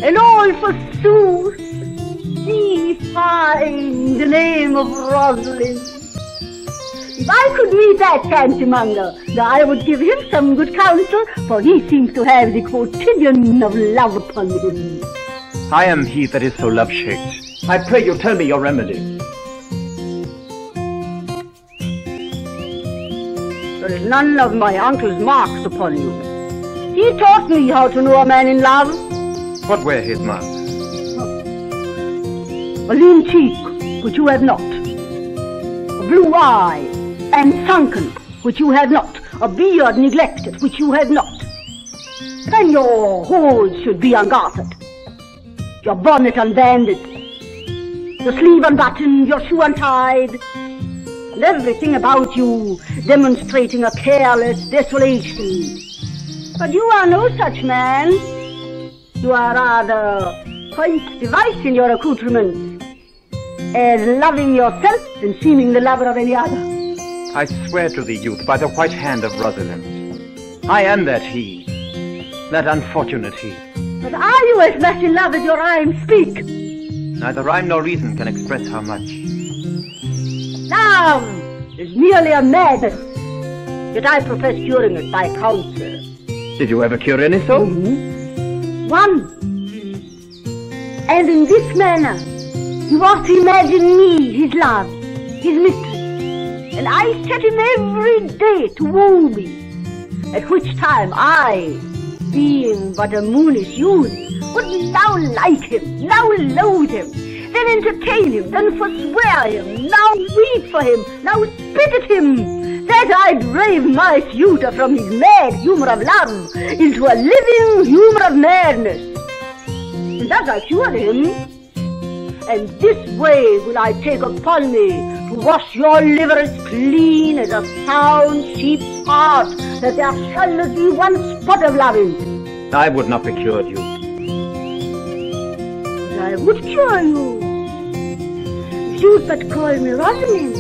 Speaker 4: and all forsooth defying the name of Rosalind. If I could meet that fancymonger, I would give him some good counsel, for he seems to have the quotidian of love upon him.
Speaker 1: I am he that is so love-shaped. I pray you tell me your remedy.
Speaker 4: There is none of my uncle's marks upon you. He taught me how to know a man in love.
Speaker 1: What were his marks?
Speaker 4: A lean cheek, which you have not. A blue eye, and sunken, which you have not. A beard neglected, which you have not. Then your hose should be ungartered, your bonnet unbanded, your sleeve unbuttoned, your shoe untied, and everything about you demonstrating a careless desolation. But you are no such man. You are rather quite device in your accoutrements, as loving yourself than seeming the lover of any other.
Speaker 1: I swear to thee, youth, by the white hand of Rosalind, I am that he, that unfortunate he.
Speaker 4: But are you as much in love as your rhymes speak?
Speaker 1: Neither rhyme nor reason can express how much.
Speaker 4: Love is merely a madness, yet I profess curing it by counsel.
Speaker 1: Did you ever cure any soul?
Speaker 4: One. And in this manner, you ought to imagine me, his love, his mistress, and I set him every day to woo me, at which time I, being but a moonish youth, would now like him, now loathe him, then entertain him, then forswear him, now weep for him, now spit at him, that I drave my suitor from his mad humor of love into a living humor of madness. And thus I cured him, and this way will I take upon me to wash your liver as clean as a sound sheep's heart, that there shall not be one spot of love in it.
Speaker 1: I would not be cured, you.
Speaker 4: But I would cure you, if you'd but call me Rosalind.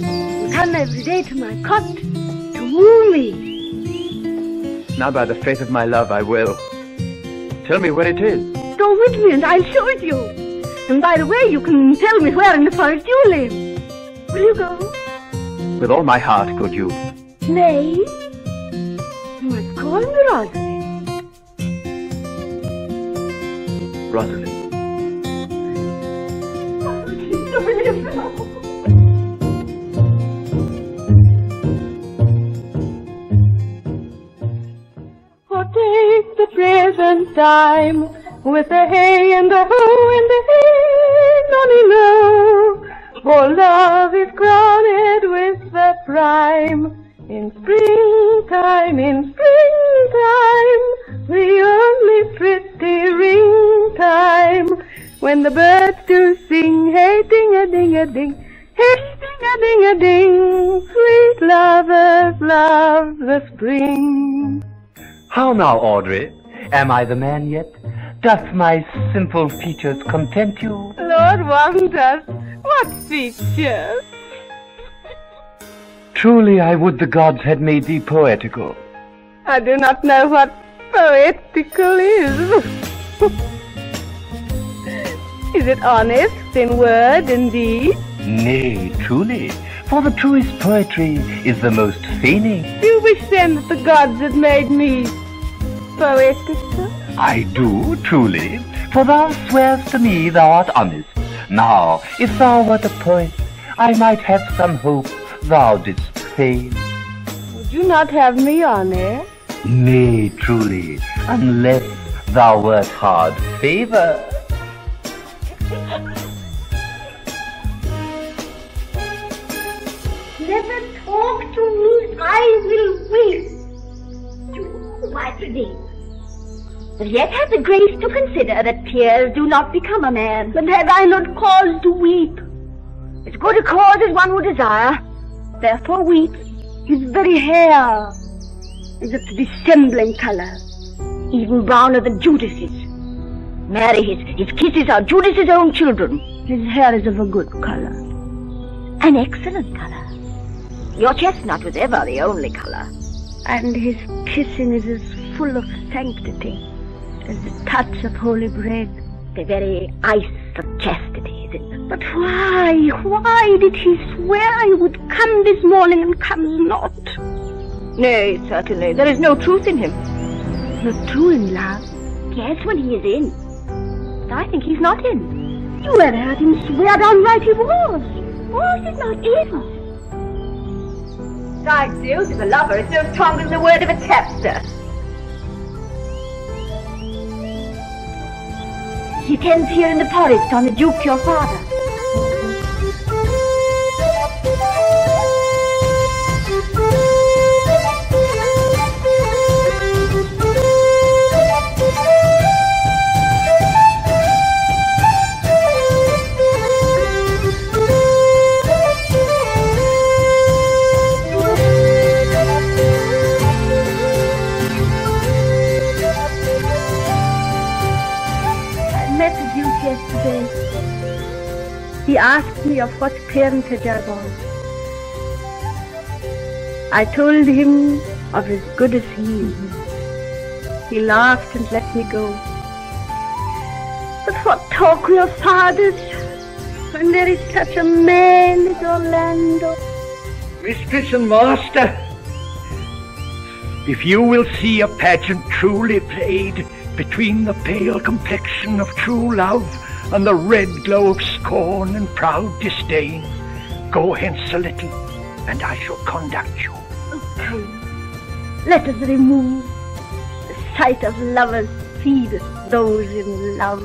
Speaker 4: You come every day to my cot to woo me.
Speaker 1: Now by the faith of my love I will. Tell me where it is.
Speaker 4: Go with me and I'll show it you. And by the way, you can tell me where in the forest you live. Will you go?
Speaker 1: With all my heart, good youth.
Speaker 4: Nay, you must call me Rosalind.
Speaker 1: Rosalind.
Speaker 11: For take the present time, with the hay and the hoe and the hay, nonny low. For love is crowned with the prime. In springtime, the only pretty ring time, when the birds do sing, hey ding-a-ding-a-ding, hey ding-a-ding-a-ding, sweet lovers love the spring.
Speaker 5: How now, Audrey? Am I the man yet? Doth my simple features content you?
Speaker 11: Lord wonders, what features?
Speaker 5: Truly I would the gods had made thee poetical.
Speaker 11: I do not know what poetical is. Is it honest in word and deed?
Speaker 5: Nay, truly, for the truest poetry is the most feigning.
Speaker 11: Do you wish then that the gods had made me poetical?
Speaker 5: I do, truly, for thou swearest to me thou art honest. Now, if thou wert a poet, I might have some hope thou didst feign.
Speaker 11: Would you not have me honest?
Speaker 5: Nay, truly, unless thou wert hard favor.
Speaker 10: Never talk to me, I will weep. Why today? But yet have the grace to consider that tears do not become a man.
Speaker 4: But have I not cause to weep? As good a cause as one would desire. Therefore weep. His very hair is of the dissembling color, even browner than Judas's. Marry, his kisses are Judas's own children. His hair is of a good color.
Speaker 10: An excellent color. Your chestnut was ever the only color.
Speaker 4: And his kissing is as full of sanctity as the touch of holy bread.
Speaker 10: The very ice of chastity is in them.
Speaker 4: But why did he swear I would come this morning and comes not?
Speaker 10: Nay, certainly, there is no truth in him.
Speaker 4: Not true in love?
Speaker 10: Yes, when he is in. I think he's not in.
Speaker 4: You had heard him swear downright he was.
Speaker 10: Was it not evil? Besides, the oath of a lover is no stronger than the word of a tapster. He tends here in the forest on the Duke your father.
Speaker 4: He asked me of what parentage I was. I told him of as good as he is. He laughed and let me go. But what talk will fathers when there is such a man as Orlando?
Speaker 7: Mistress and master, if you will see a pageant truly played between the pale complexion of true love and the red glow of scorn and proud disdain, go hence a little, and I shall conduct you.
Speaker 4: Okay. Let us remove. The sight of lovers feedeth those in love.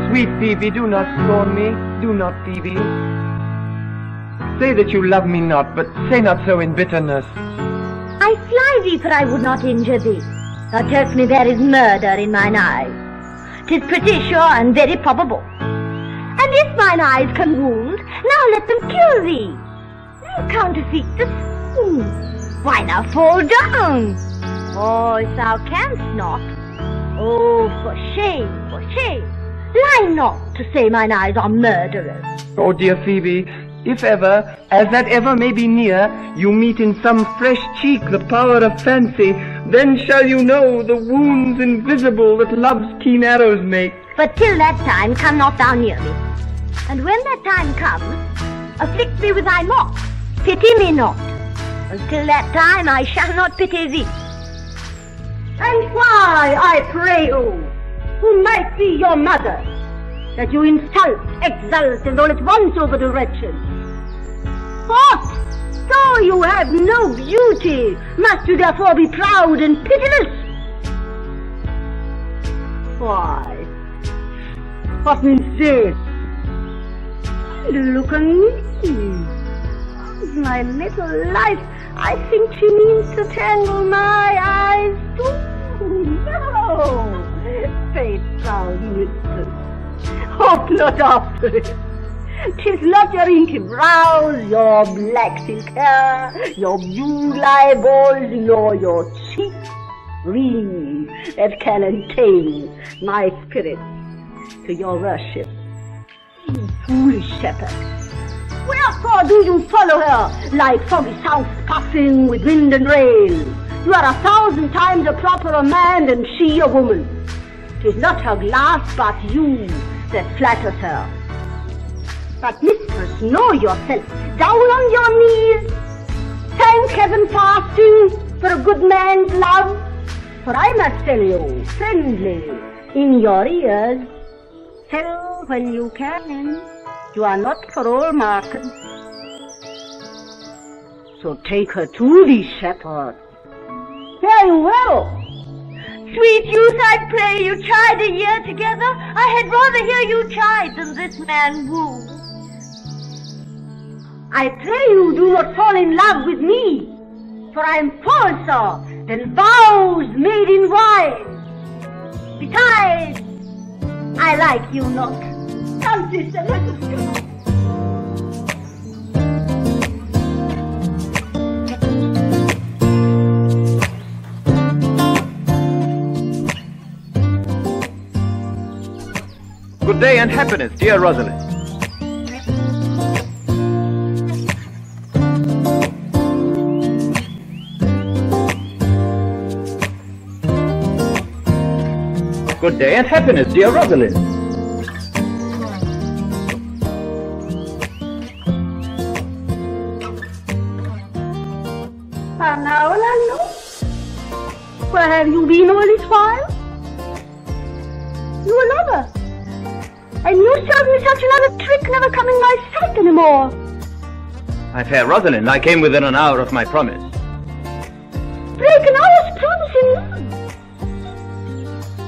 Speaker 1: Sweet Phoebe, do not scorn me, do not deviate. Say that you love me not, but say not so in bitterness.
Speaker 10: I fly thee, for I would not injure thee. Thou tells me there is murder in mine eyes. 'Tis pretty sure and very probable. And if mine eyes can wound, now let them kill thee. Thou counterfeit the swoon. Why now fall down? Oh, if thou canst not. Oh, for shame, for shame. Lie not to say mine eyes are murderers.
Speaker 1: Oh, dear Phoebe, if ever, as that ever may be near, you meet in some fresh cheek the power of fancy, then shall you know the wounds invisible that love's keen arrows make.
Speaker 10: But till that time come not thou near me. And when that time comes, afflict me with thy locks, pity me not. Until that time I shall not pity thee.
Speaker 4: And why, I pray you, who might be your mother, that you insult, exult, and all at once over the wretched? What? Though you have no beauty, must you therefore be proud and pitiless? Why? What means this? Look on me. My little life, I think she means to tangle my eyes too. No! Faith, thou mistress, hope not after it. 'Tis not your inky brows, your black silk hair, your blue eyeballs, nor your cheeks, really, that can attain my spirit to your worship. You foolish shepherd, wherefore do you follow her like foggy south puffing with wind and rain? You are 1,000 times a properer man than she a woman. 'Tis not her glass, but you that flatters her. But mistress, know yourself, down on your knees, thank heaven fasting for a good man's love. For I must tell you, friendly, in your ears, tell when you can, you are not for all market. So take her to thee, shepherd. Very well.
Speaker 10: Sweet youth, I pray you, chide a year together. I had rather hear you chide than this man woo.
Speaker 4: I pray you do not fall in love with me, for I am falser than vows made in wine. Besides, I like you not. Come, sister, let us go.
Speaker 1: Good day and happiness, dear Rosalind. Good day and happiness, dear Rosalind.
Speaker 4: And now, Orlando, where have you been all this while? You a lover, and you showed me such another trick, never coming my sight anymore.
Speaker 1: My fair Rosalind, I came within an hour of my promise.
Speaker 4: Break an hour's promise in love.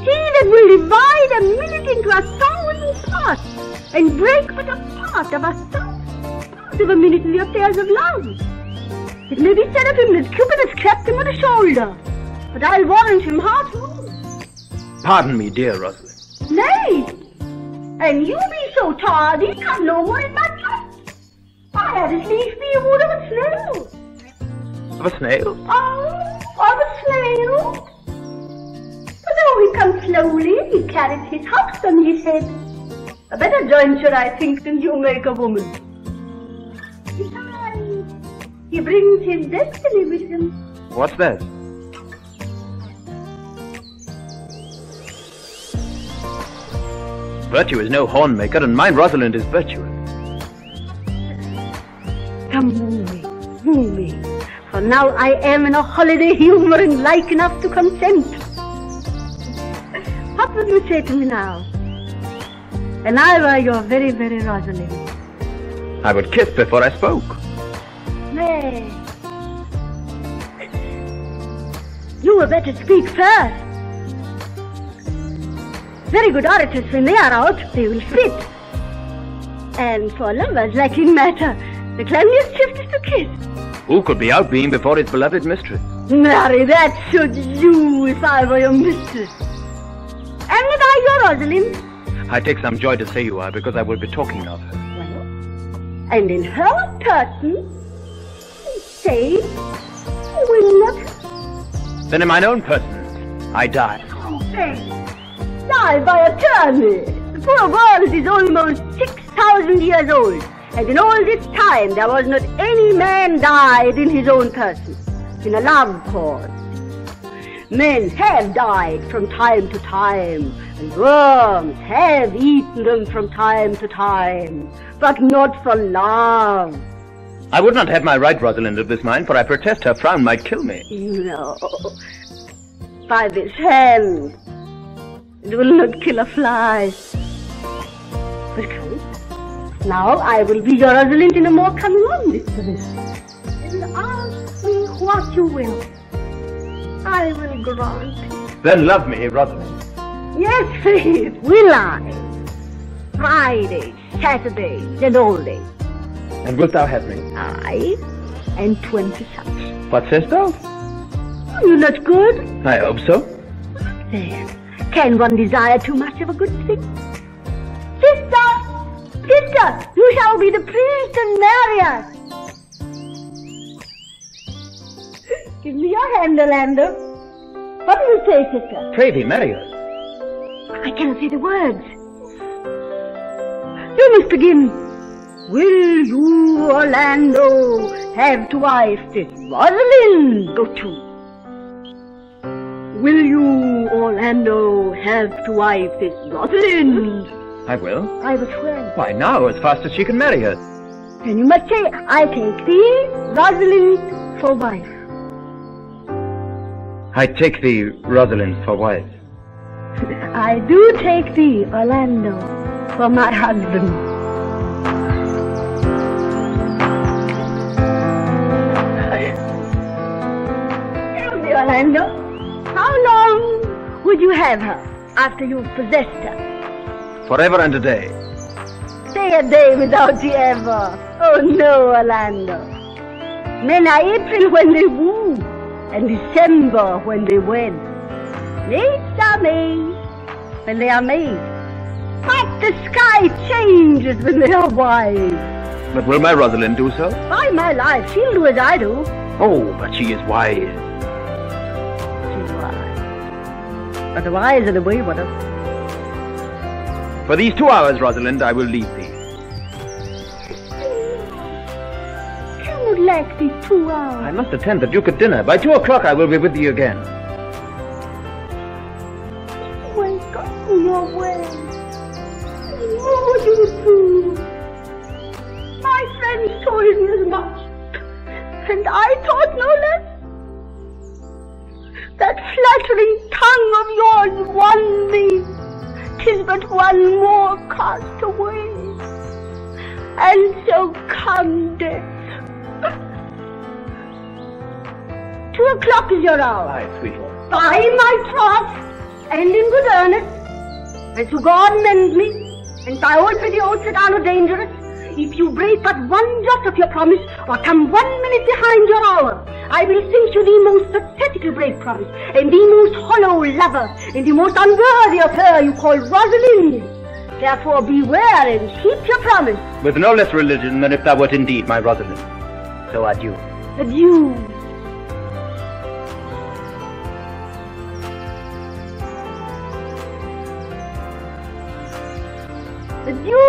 Speaker 4: He that will divide a minute into 1,000 parts, and break but a part of 1,000 parts of a minute in the affairs of love. It may be said of him that Cupid has clapped him on the shoulder, but I'll warrant him heart whole.
Speaker 1: Pardon me, dear Rosalind.
Speaker 4: Nay, and you be so tardy, come no more in my trust. I had as lief be a wood of a snail.
Speaker 1: Of a snail?
Speaker 4: Oh, of a snail. But though he comes slowly, he carries his house on his head. A better jointure, I think, than you make a woman. Besides, he brings his destiny with him.
Speaker 1: What's that? Virtue is no horn maker, and mine Rosalind is virtuous.
Speaker 4: Come woo me, for now I am in a holiday humor and like enough to consent. What would you say to me now? And I were your very, very Rosalind.
Speaker 1: I would kiss before I spoke.
Speaker 4: Nay. You were better speak first. Very good orators, when they are out, they will spit. And for lovers, lacking matter, the cleanliest shift is to kiss.
Speaker 1: Who could be out being before his beloved mistress?
Speaker 4: Marry, that should you if I were your mistress. Am not I your Rosalind?
Speaker 1: I take some joy to say you are, because I will be talking of her.
Speaker 4: Well, and in her person, say, you will not.
Speaker 1: Then in mine own person, I die.
Speaker 4: Say, die by attorney. The poor world is almost 6,000 years old, and in all this time there was not any man died in his own person, in a love cause. Men have died from time to time, and worms have eaten them from time to time, but not for love.
Speaker 1: I would not have my right, Rosalind, of this mind, for I protest her frown might kill me.
Speaker 4: No, by this hand, it will not kill a fly. But come, now I will be your Rosalind in a more coming on disposition. And ask me what you will. I will grant it.
Speaker 1: Then love me, Rosalind.
Speaker 4: Yes, faith, will I. Fridays, Saturdays, and all days.
Speaker 1: And wilt thou have me?
Speaker 4: Aye, and 20 such.
Speaker 1: What sayest thou?
Speaker 4: Are you not good?
Speaker 1: I hope so.
Speaker 4: There. Can one desire too much of a good thing? Sister! Sister! You shall be the priest and marry us! Give me your hand, Orlando. What do you say, sister?
Speaker 1: Pray thee, marry us.
Speaker 4: I cannot say the words. You must begin. Will you, Orlando, have to wife this Rosalind? Go to. Will you, Orlando, have to wife this Rosalind?
Speaker 1: I will.
Speaker 4: I will swear.
Speaker 1: Why, now, as fast as she can marry her.
Speaker 4: Then you must say, I take thee, Rosalind, for wife.
Speaker 1: I take thee, Rosalind, for wife.
Speaker 4: I do take thee, Orlando, for my husband. Tell me, Orlando, how long would you have her after you've possessed her?
Speaker 1: Forever and a day.
Speaker 4: Say a day without the ever. Oh no, Orlando. Men are April when they woo, and December when they wed. Late are May when they are made. But the sky changes when they are wise.
Speaker 1: But will my Rosalind do so?
Speaker 4: By my life, she'll do as I do.
Speaker 1: Oh, but she is wise.
Speaker 4: She's wise. But the wise are the wayward.
Speaker 1: For these 2 hours, Rosalind, I will leave thee.
Speaker 4: Cannot lack these 2 hours.
Speaker 1: I must attend the Duke at dinner. By 2 o'clock I will be with thee again.
Speaker 4: Wake up to your way. What you do? My friends told me as much, and I thought no less. That flattering tongue of yours won me. 'Tis but one more cast away, and so come death. 2 o'clock is your hour.
Speaker 1: Aye, sweetheart.
Speaker 4: By my troth, and in good earnest, and so God mend me, and by all pretty oaths that are not dangerous, if you break but 1 jot of your promise, or come 1 minute behind your hour, I will think you the most pathetic to break promise, and the most hollow lover, and the most unworthy of her you call Rosalind. Therefore beware and keep your promise.
Speaker 1: With no less religion than if thou wert indeed my Rosalind. So adieu.
Speaker 4: Adieu. Adieu.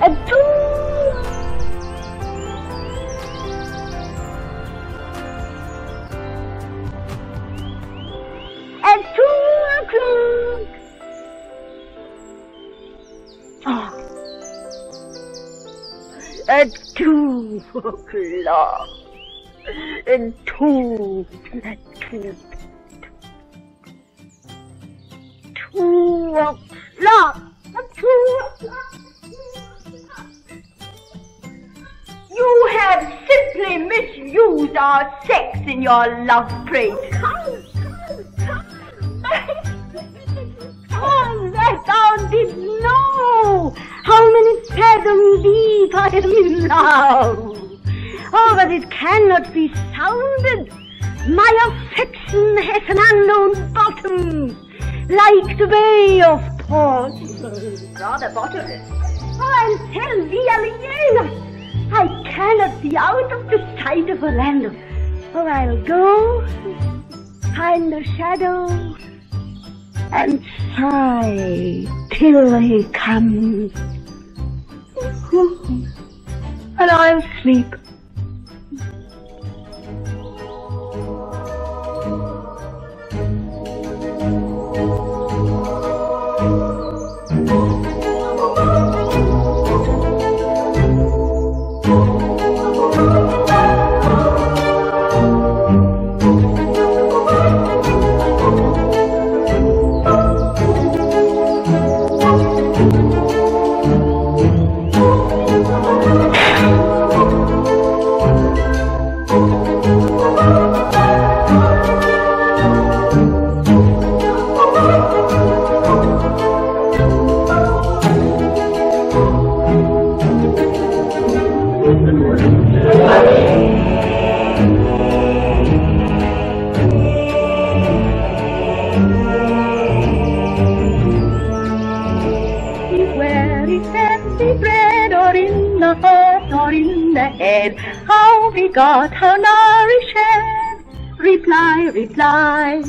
Speaker 4: Adieu. At 2 o'clock. Oh. At 2 o'clock. And 2 o'clock. You have simply misused our sex in your love praise. Oh, that thou didst know how many fathoms deep I am in love. Oh, but it cannot be sounded. My affection has an unknown bottom, like the Bay of Portsmouth. Rather bottomless. Oh, I'll tell thee, Aliena, I cannot be out of the sight of Orlando. Oh, I'll go, find the shadow, and sigh till he comes. And I'll sleep.
Speaker 11: How nourished, reply,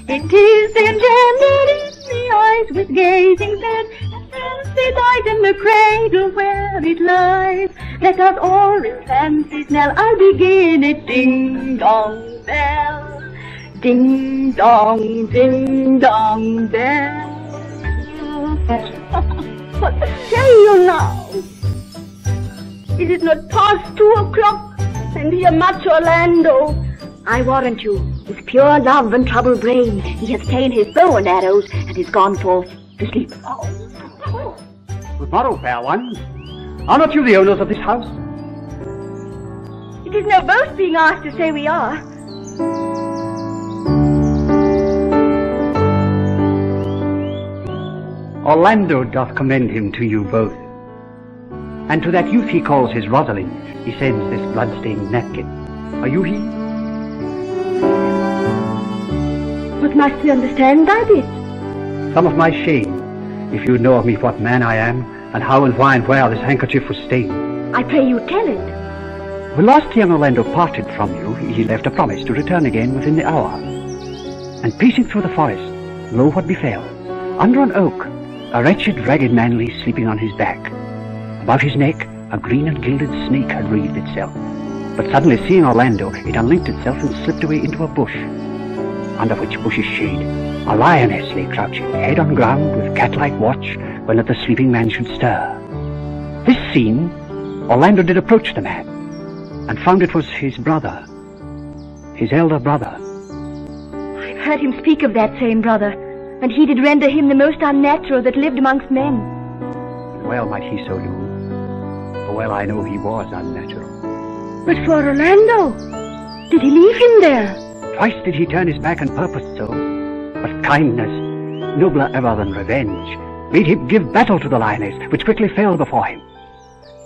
Speaker 11: it is engendered in the eyes with gazing then, and fancy died in the cradle where it lies. Let us all in fancy's knell, I'll begin it, ding dong bell, ding dong bell.
Speaker 4: What say you now? Is it not past 2 o'clock? And here much Orlando.
Speaker 10: I warrant you, with pure love and troubled brain, he has ta'en his bow and arrows, and is gone forth to sleep.
Speaker 5: Good morrow, fair ones. Are not you the owners of this house?
Speaker 4: It is no boast being asked to say we are.
Speaker 5: Orlando doth commend him to you both. And to that youth he calls his Rosalind, he sends this blood-stained napkin. Are you he?
Speaker 4: What must we understand by this?
Speaker 5: Some of my shame, if you know of me what man I am, and how and why and where this handkerchief was stained.
Speaker 10: I pray you tell it.
Speaker 5: When last young Orlando parted from you, he left a promise to return again within the hour. And pacing through the forest, lo what befell. Under an oak, a wretched, ragged man lay sleeping on his back. About his neck, a green and gilded snake had wreathed itself. But suddenly seeing Orlando, it unlinked itself and slipped away into a bush, under which bush's shade a lioness lay crouching, head on ground, with cat-like watch whenever the sleeping man should stir. This seen, Orlando did approach the man, and found it was his brother, his elder brother.
Speaker 10: I've heard him speak of that same brother, and he did render him the most unnatural that lived amongst men.
Speaker 5: Well might he so do, for well I know he was unnatural.
Speaker 4: But for Orlando, did he leave him there?
Speaker 5: Twice did he turn his back and purposed so, but kindness, nobler ever than revenge, made him give battle to the lioness, which quickly fell before him,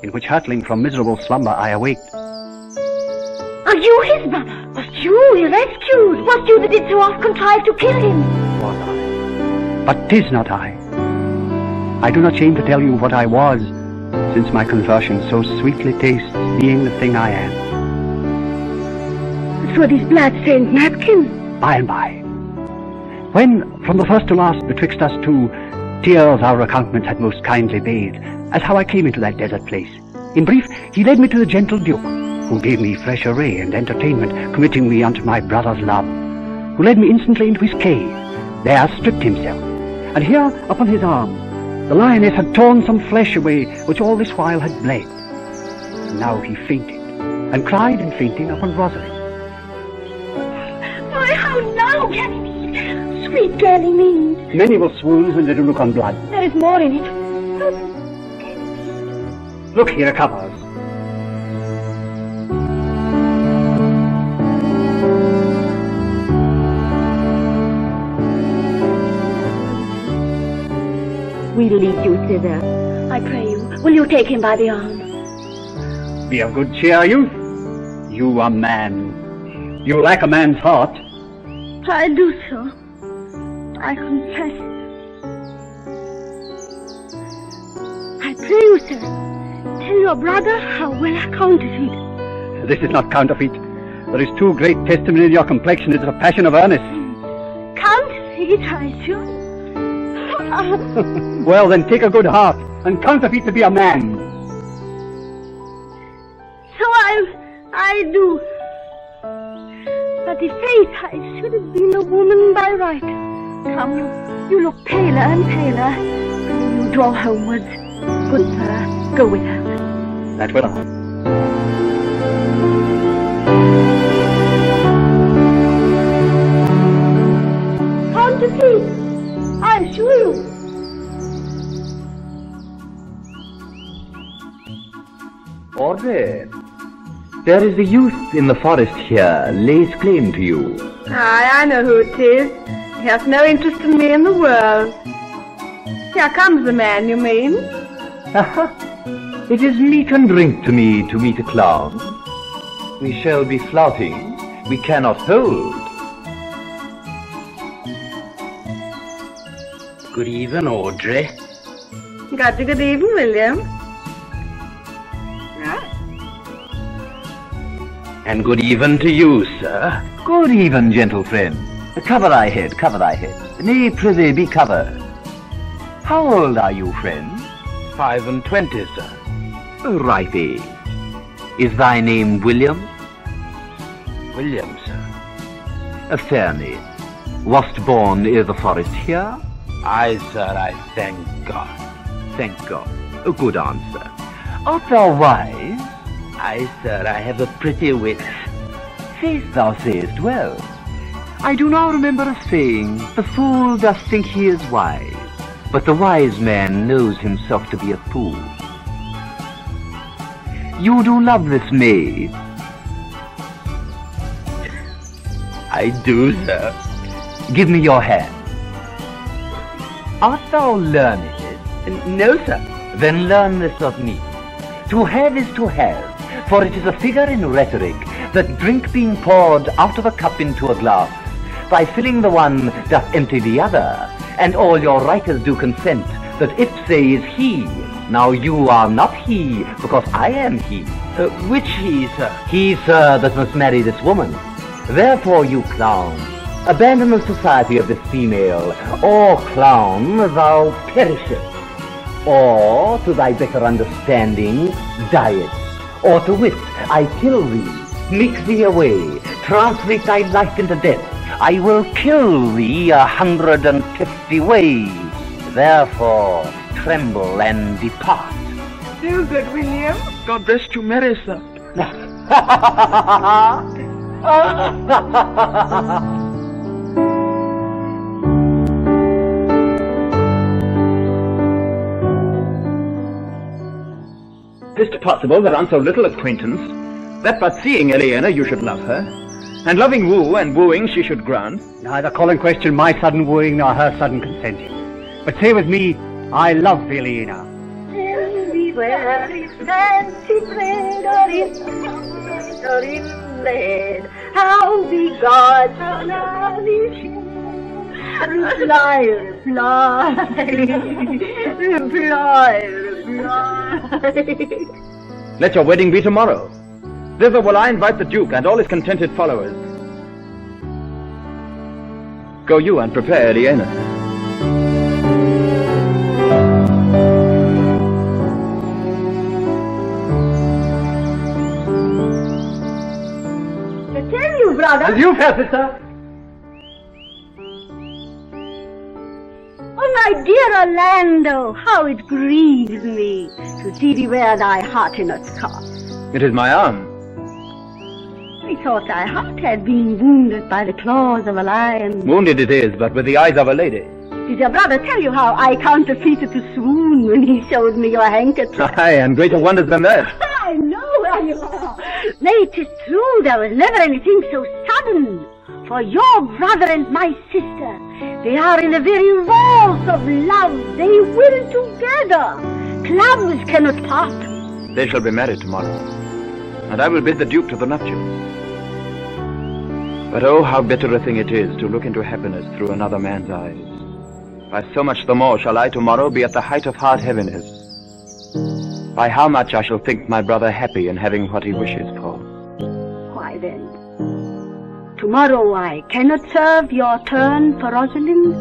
Speaker 5: in which hurtling from miserable slumber I awaked.
Speaker 10: Are you his brother? Was you he rescued? Was you that did so oft contrive to kill him?
Speaker 5: Was I? But 'tis not I. I do not shame to tell you what I was, since my conversion so sweetly tastes being the thing I am.
Speaker 4: But for this blood-stained napkin?
Speaker 5: By and by. When, from the first to last, betwixt us two, tears our accountments had most kindly bathed, as how I came into that desert place. In brief, he led me to the gentle Duke, who gave me fresh array and entertainment, committing me unto my brother's love, who led me instantly into his cave, there stripped himself, and here upon his arm the lioness had torn some flesh away, which all this while had bled. And now he fainted, and cried in fainting upon Rosalind.
Speaker 4: Why, how now, Ganymede? Sweet Ganymede.
Speaker 5: Many will swoon when they do look on blood.
Speaker 4: There is more in it.
Speaker 5: Look here, it covers.
Speaker 10: We'll lead you thither.
Speaker 4: I pray you, will you take him by the arm?
Speaker 5: Be of good cheer, youth. You are man. You lack a man's heart.
Speaker 4: I do so. I confess it. I pray you, sir, tell your brother how well I counterfeit.
Speaker 5: This is not counterfeit. There is too great testimony in your complexion. It is a passion of earnest.
Speaker 4: Counterfeit, I should.
Speaker 5: Well, then take a good heart and counterfeit to be a man.
Speaker 4: So I do. But the faith, I should have been a woman by right. Come, you look paler and paler. You draw homewards. Good sir, go with us.
Speaker 5: That will I.
Speaker 4: Counterfeit, I assure you.
Speaker 1: Order. There is a youth in the forest here, lays claim to you.
Speaker 11: Aye, I know who it is. He has no interest in me in the world. Here comes the man, you mean?
Speaker 1: It is meat and drink to me to meet a clown. We shall be flouting, we cannot hold.
Speaker 12: Good evening, Audrey.
Speaker 11: Got you good evening, William.
Speaker 12: And good even to you, sir.
Speaker 1: Good even, gentle friend. Cover thy head, cover thy head. Nay, prithee, be covered. How old are you, friend?
Speaker 12: 25, sir.
Speaker 1: Ripe age. Is thy name William?
Speaker 12: William, sir.
Speaker 1: Fair name. Wast born i' the forest here?
Speaker 12: Aye, sir, I thank God.
Speaker 1: Thank God. A good answer. Art thou wise?
Speaker 12: Aye, sir, I have a pretty wit.
Speaker 1: Faith, thou sayest well. I do now remember a saying, the fool doth think he is wise, but the wise man knows himself to be a fool. You do love this maid?
Speaker 12: I do, sir.
Speaker 1: Give me your hand. Art thou learned?
Speaker 12: No, sir.
Speaker 1: Then learn this of me. To have is to have, for it is a figure in rhetoric that drink being poured out of a cup into a glass, by filling the one doth empty the other, and all your writers do consent
Speaker 5: that ipse is he. Now you are not he, because I am he.
Speaker 12: Which he, sir?
Speaker 5: He, sir, that must marry this woman. Therefore, you clown, abandon the society of this female, or, clown, thou perishest. Or, to thy better understanding, diet. Or, to wit, I kill thee, mix thee away, translate thy life into death. I will kill thee 150 ways. Therefore, tremble and depart.
Speaker 12: Do good, William. God rest you merry, sir.
Speaker 1: Is it possible that on so little acquaintance, that but seeing Eleanor you should love her, and loving woo and wooing she should grant?
Speaker 2: Neither call in question my sudden wooing nor her sudden consenting. But say with me, I love Eleanor.
Speaker 4: Everywhere is fancy bread or in bed. How be God's lavish. Reply, reply.
Speaker 1: Let your wedding be tomorrow. Thither will I invite the Duke and all his contented followers. Go you and prepare Eleanor.
Speaker 4: I tell you, brother.
Speaker 2: As you felt it, sir.
Speaker 4: Oh, my dear Orlando, how it grieves me to see thee wear thy heart in a scarf.
Speaker 1: It is my arm.
Speaker 4: I thought thy heart had been wounded by the claws of a lion.
Speaker 1: Wounded it is, but with the eyes of a lady.
Speaker 4: Did your brother tell you how I counterfeited to swoon when he showed me your handkerchief?
Speaker 1: Aye, and greater wonders than that.
Speaker 4: I know where you are. Nay, 'tis true, there was never anything so sudden. For your brother and my sister, they are in the very walls of love. They will together. Clubs cannot part them.
Speaker 1: They shall be married tomorrow, and I will bid the Duke to the nuptials. But oh, how bitter a thing it is to look into happiness through another man's eyes. By so much the more shall I tomorrow be at the height of heart heaviness. By how much I shall think my brother happy in having what he wishes for.
Speaker 4: Why then, tomorrow I cannot serve your turn for Rosalind.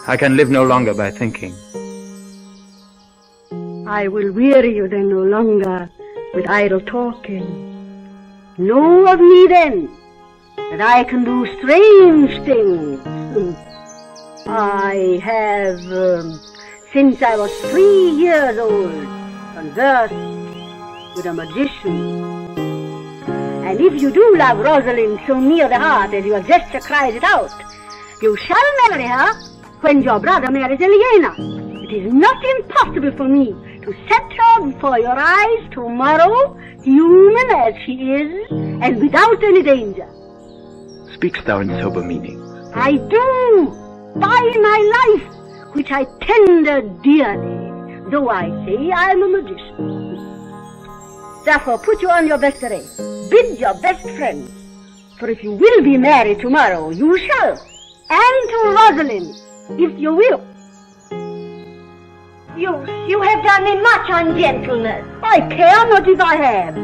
Speaker 1: I can live no longer by thinking.
Speaker 4: I will weary you then no longer with idle talking. Know of me then that I can do strange things. I have, since I was 3 years old, conversed with a magician. And if you do love Rosalind so near the heart as your gesture cries it out, you shall marry her when your brother marries Eleanor. It is not impossible for me to set her before your eyes tomorrow, human as she is, and without any danger.
Speaker 1: Speakst thou in sober meaning?
Speaker 4: I do, by my life, which I tender dearly, though I say I am a magician. Therefore put you on your best array, bid your best friends, for if you will be married tomorrow, you shall, and to Rosalind, if you will.
Speaker 10: You have done me much ungentleness.
Speaker 4: I care not if I have.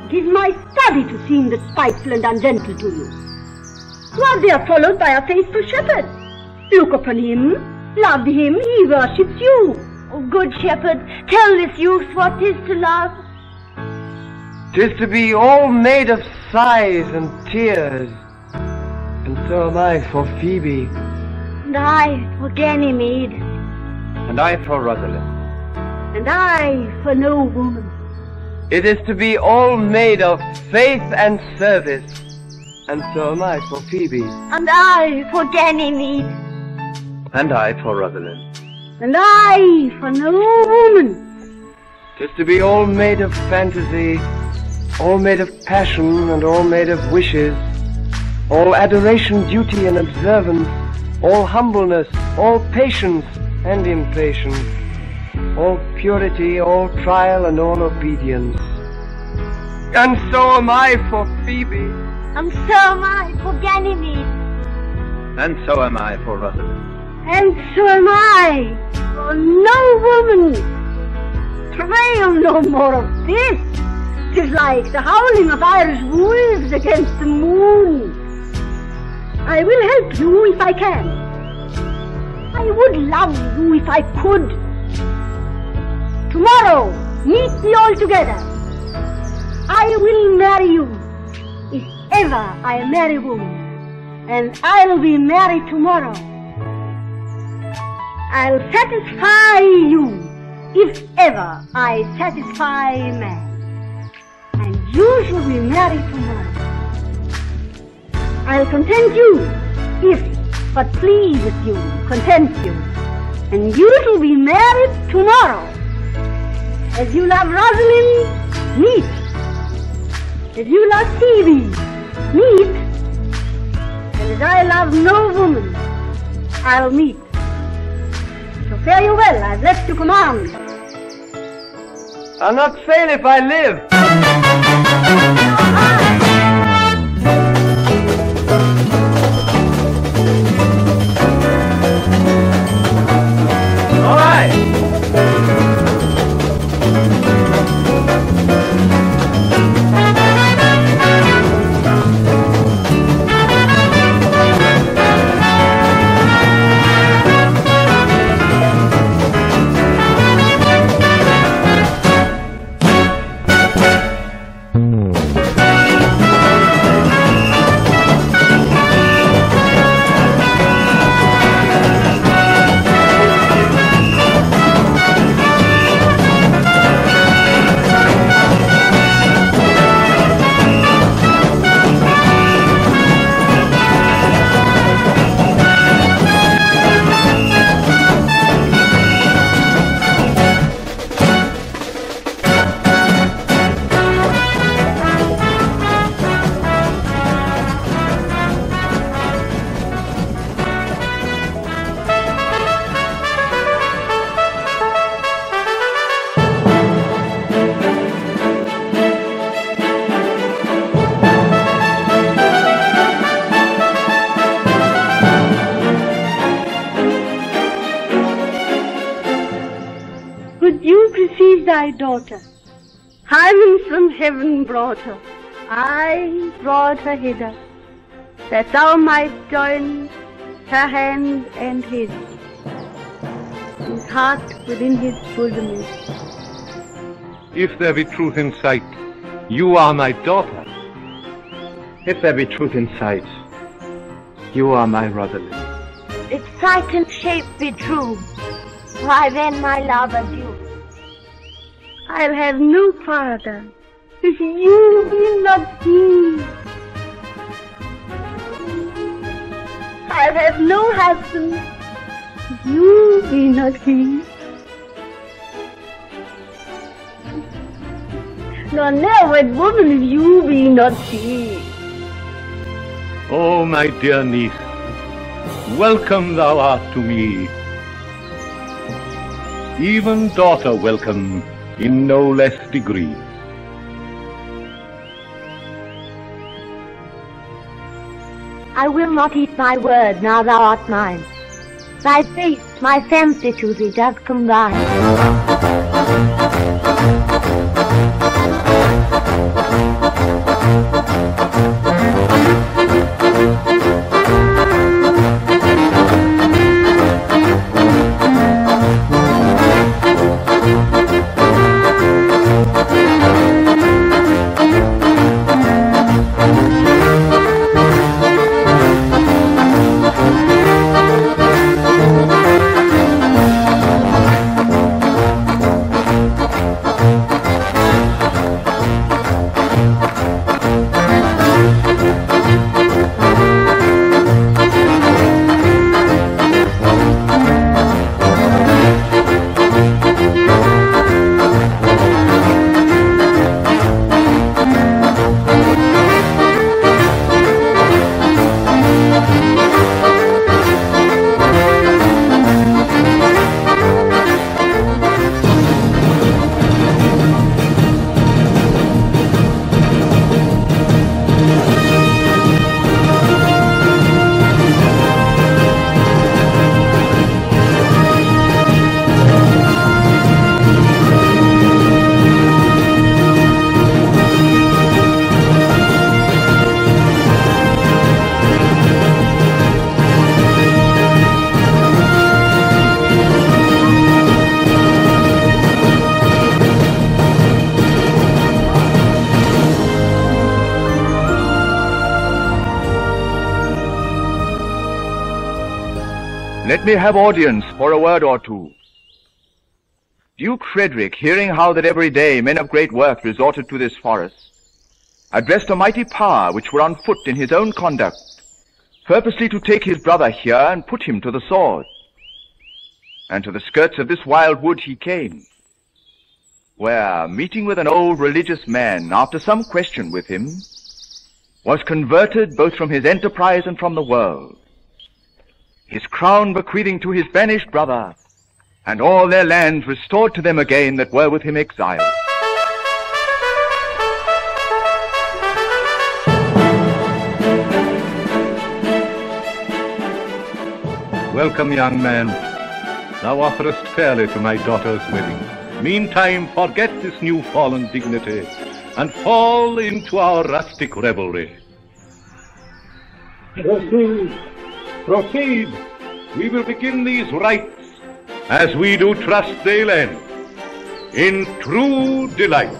Speaker 4: It is my study to seem despiteful and ungentle to you. You are there followed by a faithful shepherd. Look upon him, love him, he worships you.
Speaker 10: Oh, good shepherd, tell this youth what 'tis to love.
Speaker 8: 'Tis to be all made of sighs and tears, and so am I for Phoebe.
Speaker 10: And I for Ganymede.
Speaker 1: And I for Rosalind.
Speaker 4: And I for no woman.
Speaker 8: It is to be all made of faith and service, and so am I for Phoebe.
Speaker 10: And I for Ganymede.
Speaker 1: And I for Rosalind.
Speaker 4: And I for no woman.
Speaker 8: 'Tis to be all made of fantasy, all made of passion, and all made of wishes, all adoration, duty, and observance, all humbleness, all patience and impatience, all purity, all trial, and all obedience. And so am I for Phoebe.
Speaker 10: And so am I for Ganymede.
Speaker 1: And so am I for Rosalind.
Speaker 4: And so am I for no woman. Travail no more of this. 'Tis like the howling of Irish wolves against the moon. I will help you if I can. I would love you if I could. Tomorrow, meet me all together. I will marry you, if ever I marry a woman. And I'll be married tomorrow. I'll satisfy you, if ever I satisfy a man. And you shall be married tomorrow. I'll content you, if but pleaseth you, content you. And you shall be married tomorrow. As you love Rosalind, meet. As you love Phoebe, meet. And as I love no woman, I'll meet. So fare you well, I've left to command.
Speaker 8: I'll not fail if I live.
Speaker 1: All right.
Speaker 4: Thy daughter. Hymen from heaven brought her. I brought her hither, that thou might join her hand and his heart within his bosom is.
Speaker 6: If there be truth in sight, you are my daughter.
Speaker 1: If there be truth in sight, you are my Rosalind.
Speaker 10: If sight and shape be true, why then, my love, adieu.
Speaker 4: I'll have no father if you be not he. I'll have no husband if you be not he. Nor ne'er wed woman if you be not she.
Speaker 6: Oh, my dear niece, welcome thou art to me. Even daughter welcome in no less degree.
Speaker 10: I will not eat my word now thou art mine. Thy face, my fancy to thee does combine.
Speaker 13: Let me have audience for a word or two. Duke Frederick, hearing how that every day men of great worth resorted to this forest, addressed a mighty power which were on foot in his own conduct, purposely to take his brother here and put him to the sword. And to the skirts of this wild wood he came, where, meeting with an old religious man, after some question with him, was converted both from his enterprise and from the world, his crown bequeathing to his banished brother, and all their lands restored to them again that were with him exiled.
Speaker 6: Welcome, young man. Thou offerest fairly to my daughter's wedding. Meantime, forget this new fallen dignity, and fall into our rustic revelry.
Speaker 2: Proceed.
Speaker 6: Proceed. We will begin these rites, as we do trust they'll end, in true delight.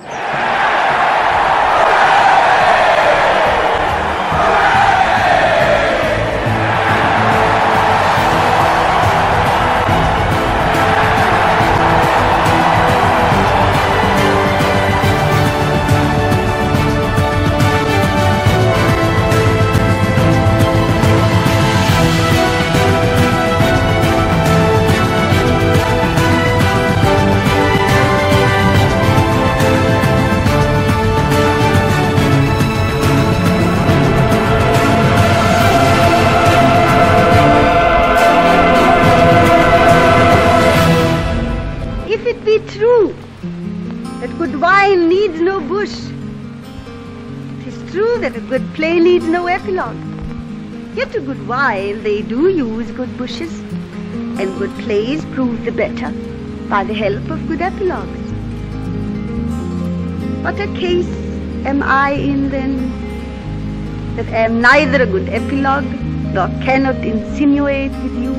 Speaker 4: That a good play needs no epilogue. Yet a good while they do use good bushes, and good plays prove the better by the help of good epilogues. What a case am I in then, that am neither a good epilogue nor cannot insinuate with you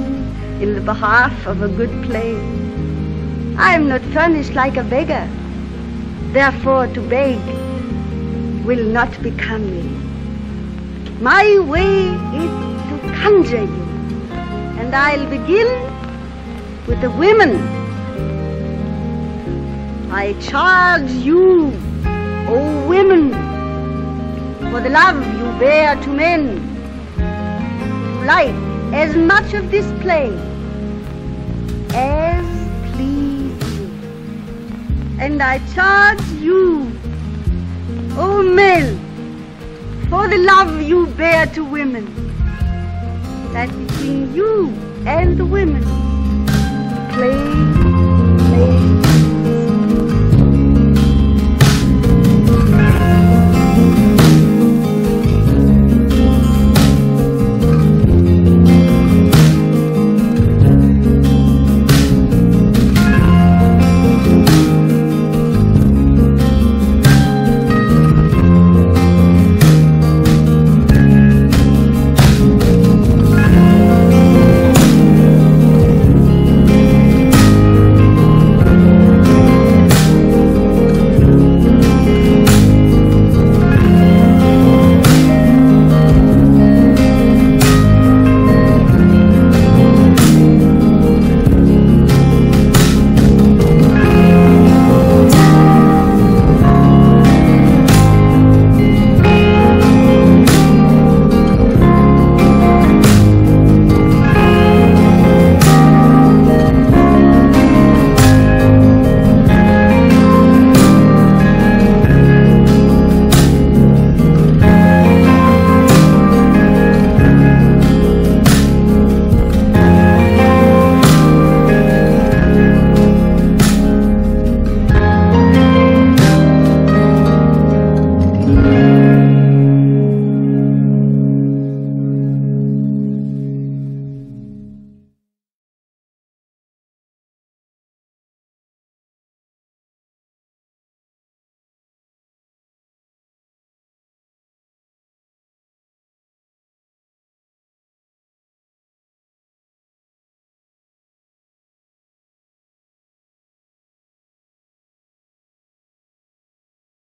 Speaker 4: in the behalf of a good play. I am not furnished like a beggar, therefore to beg will not become me. My way is to conjure you, and I'll begin with the women. I charge you, O women, for the love you bear to men, to like as much of this play as please you. And I charge you, O men, for the love you bear to women, that between you and the women, play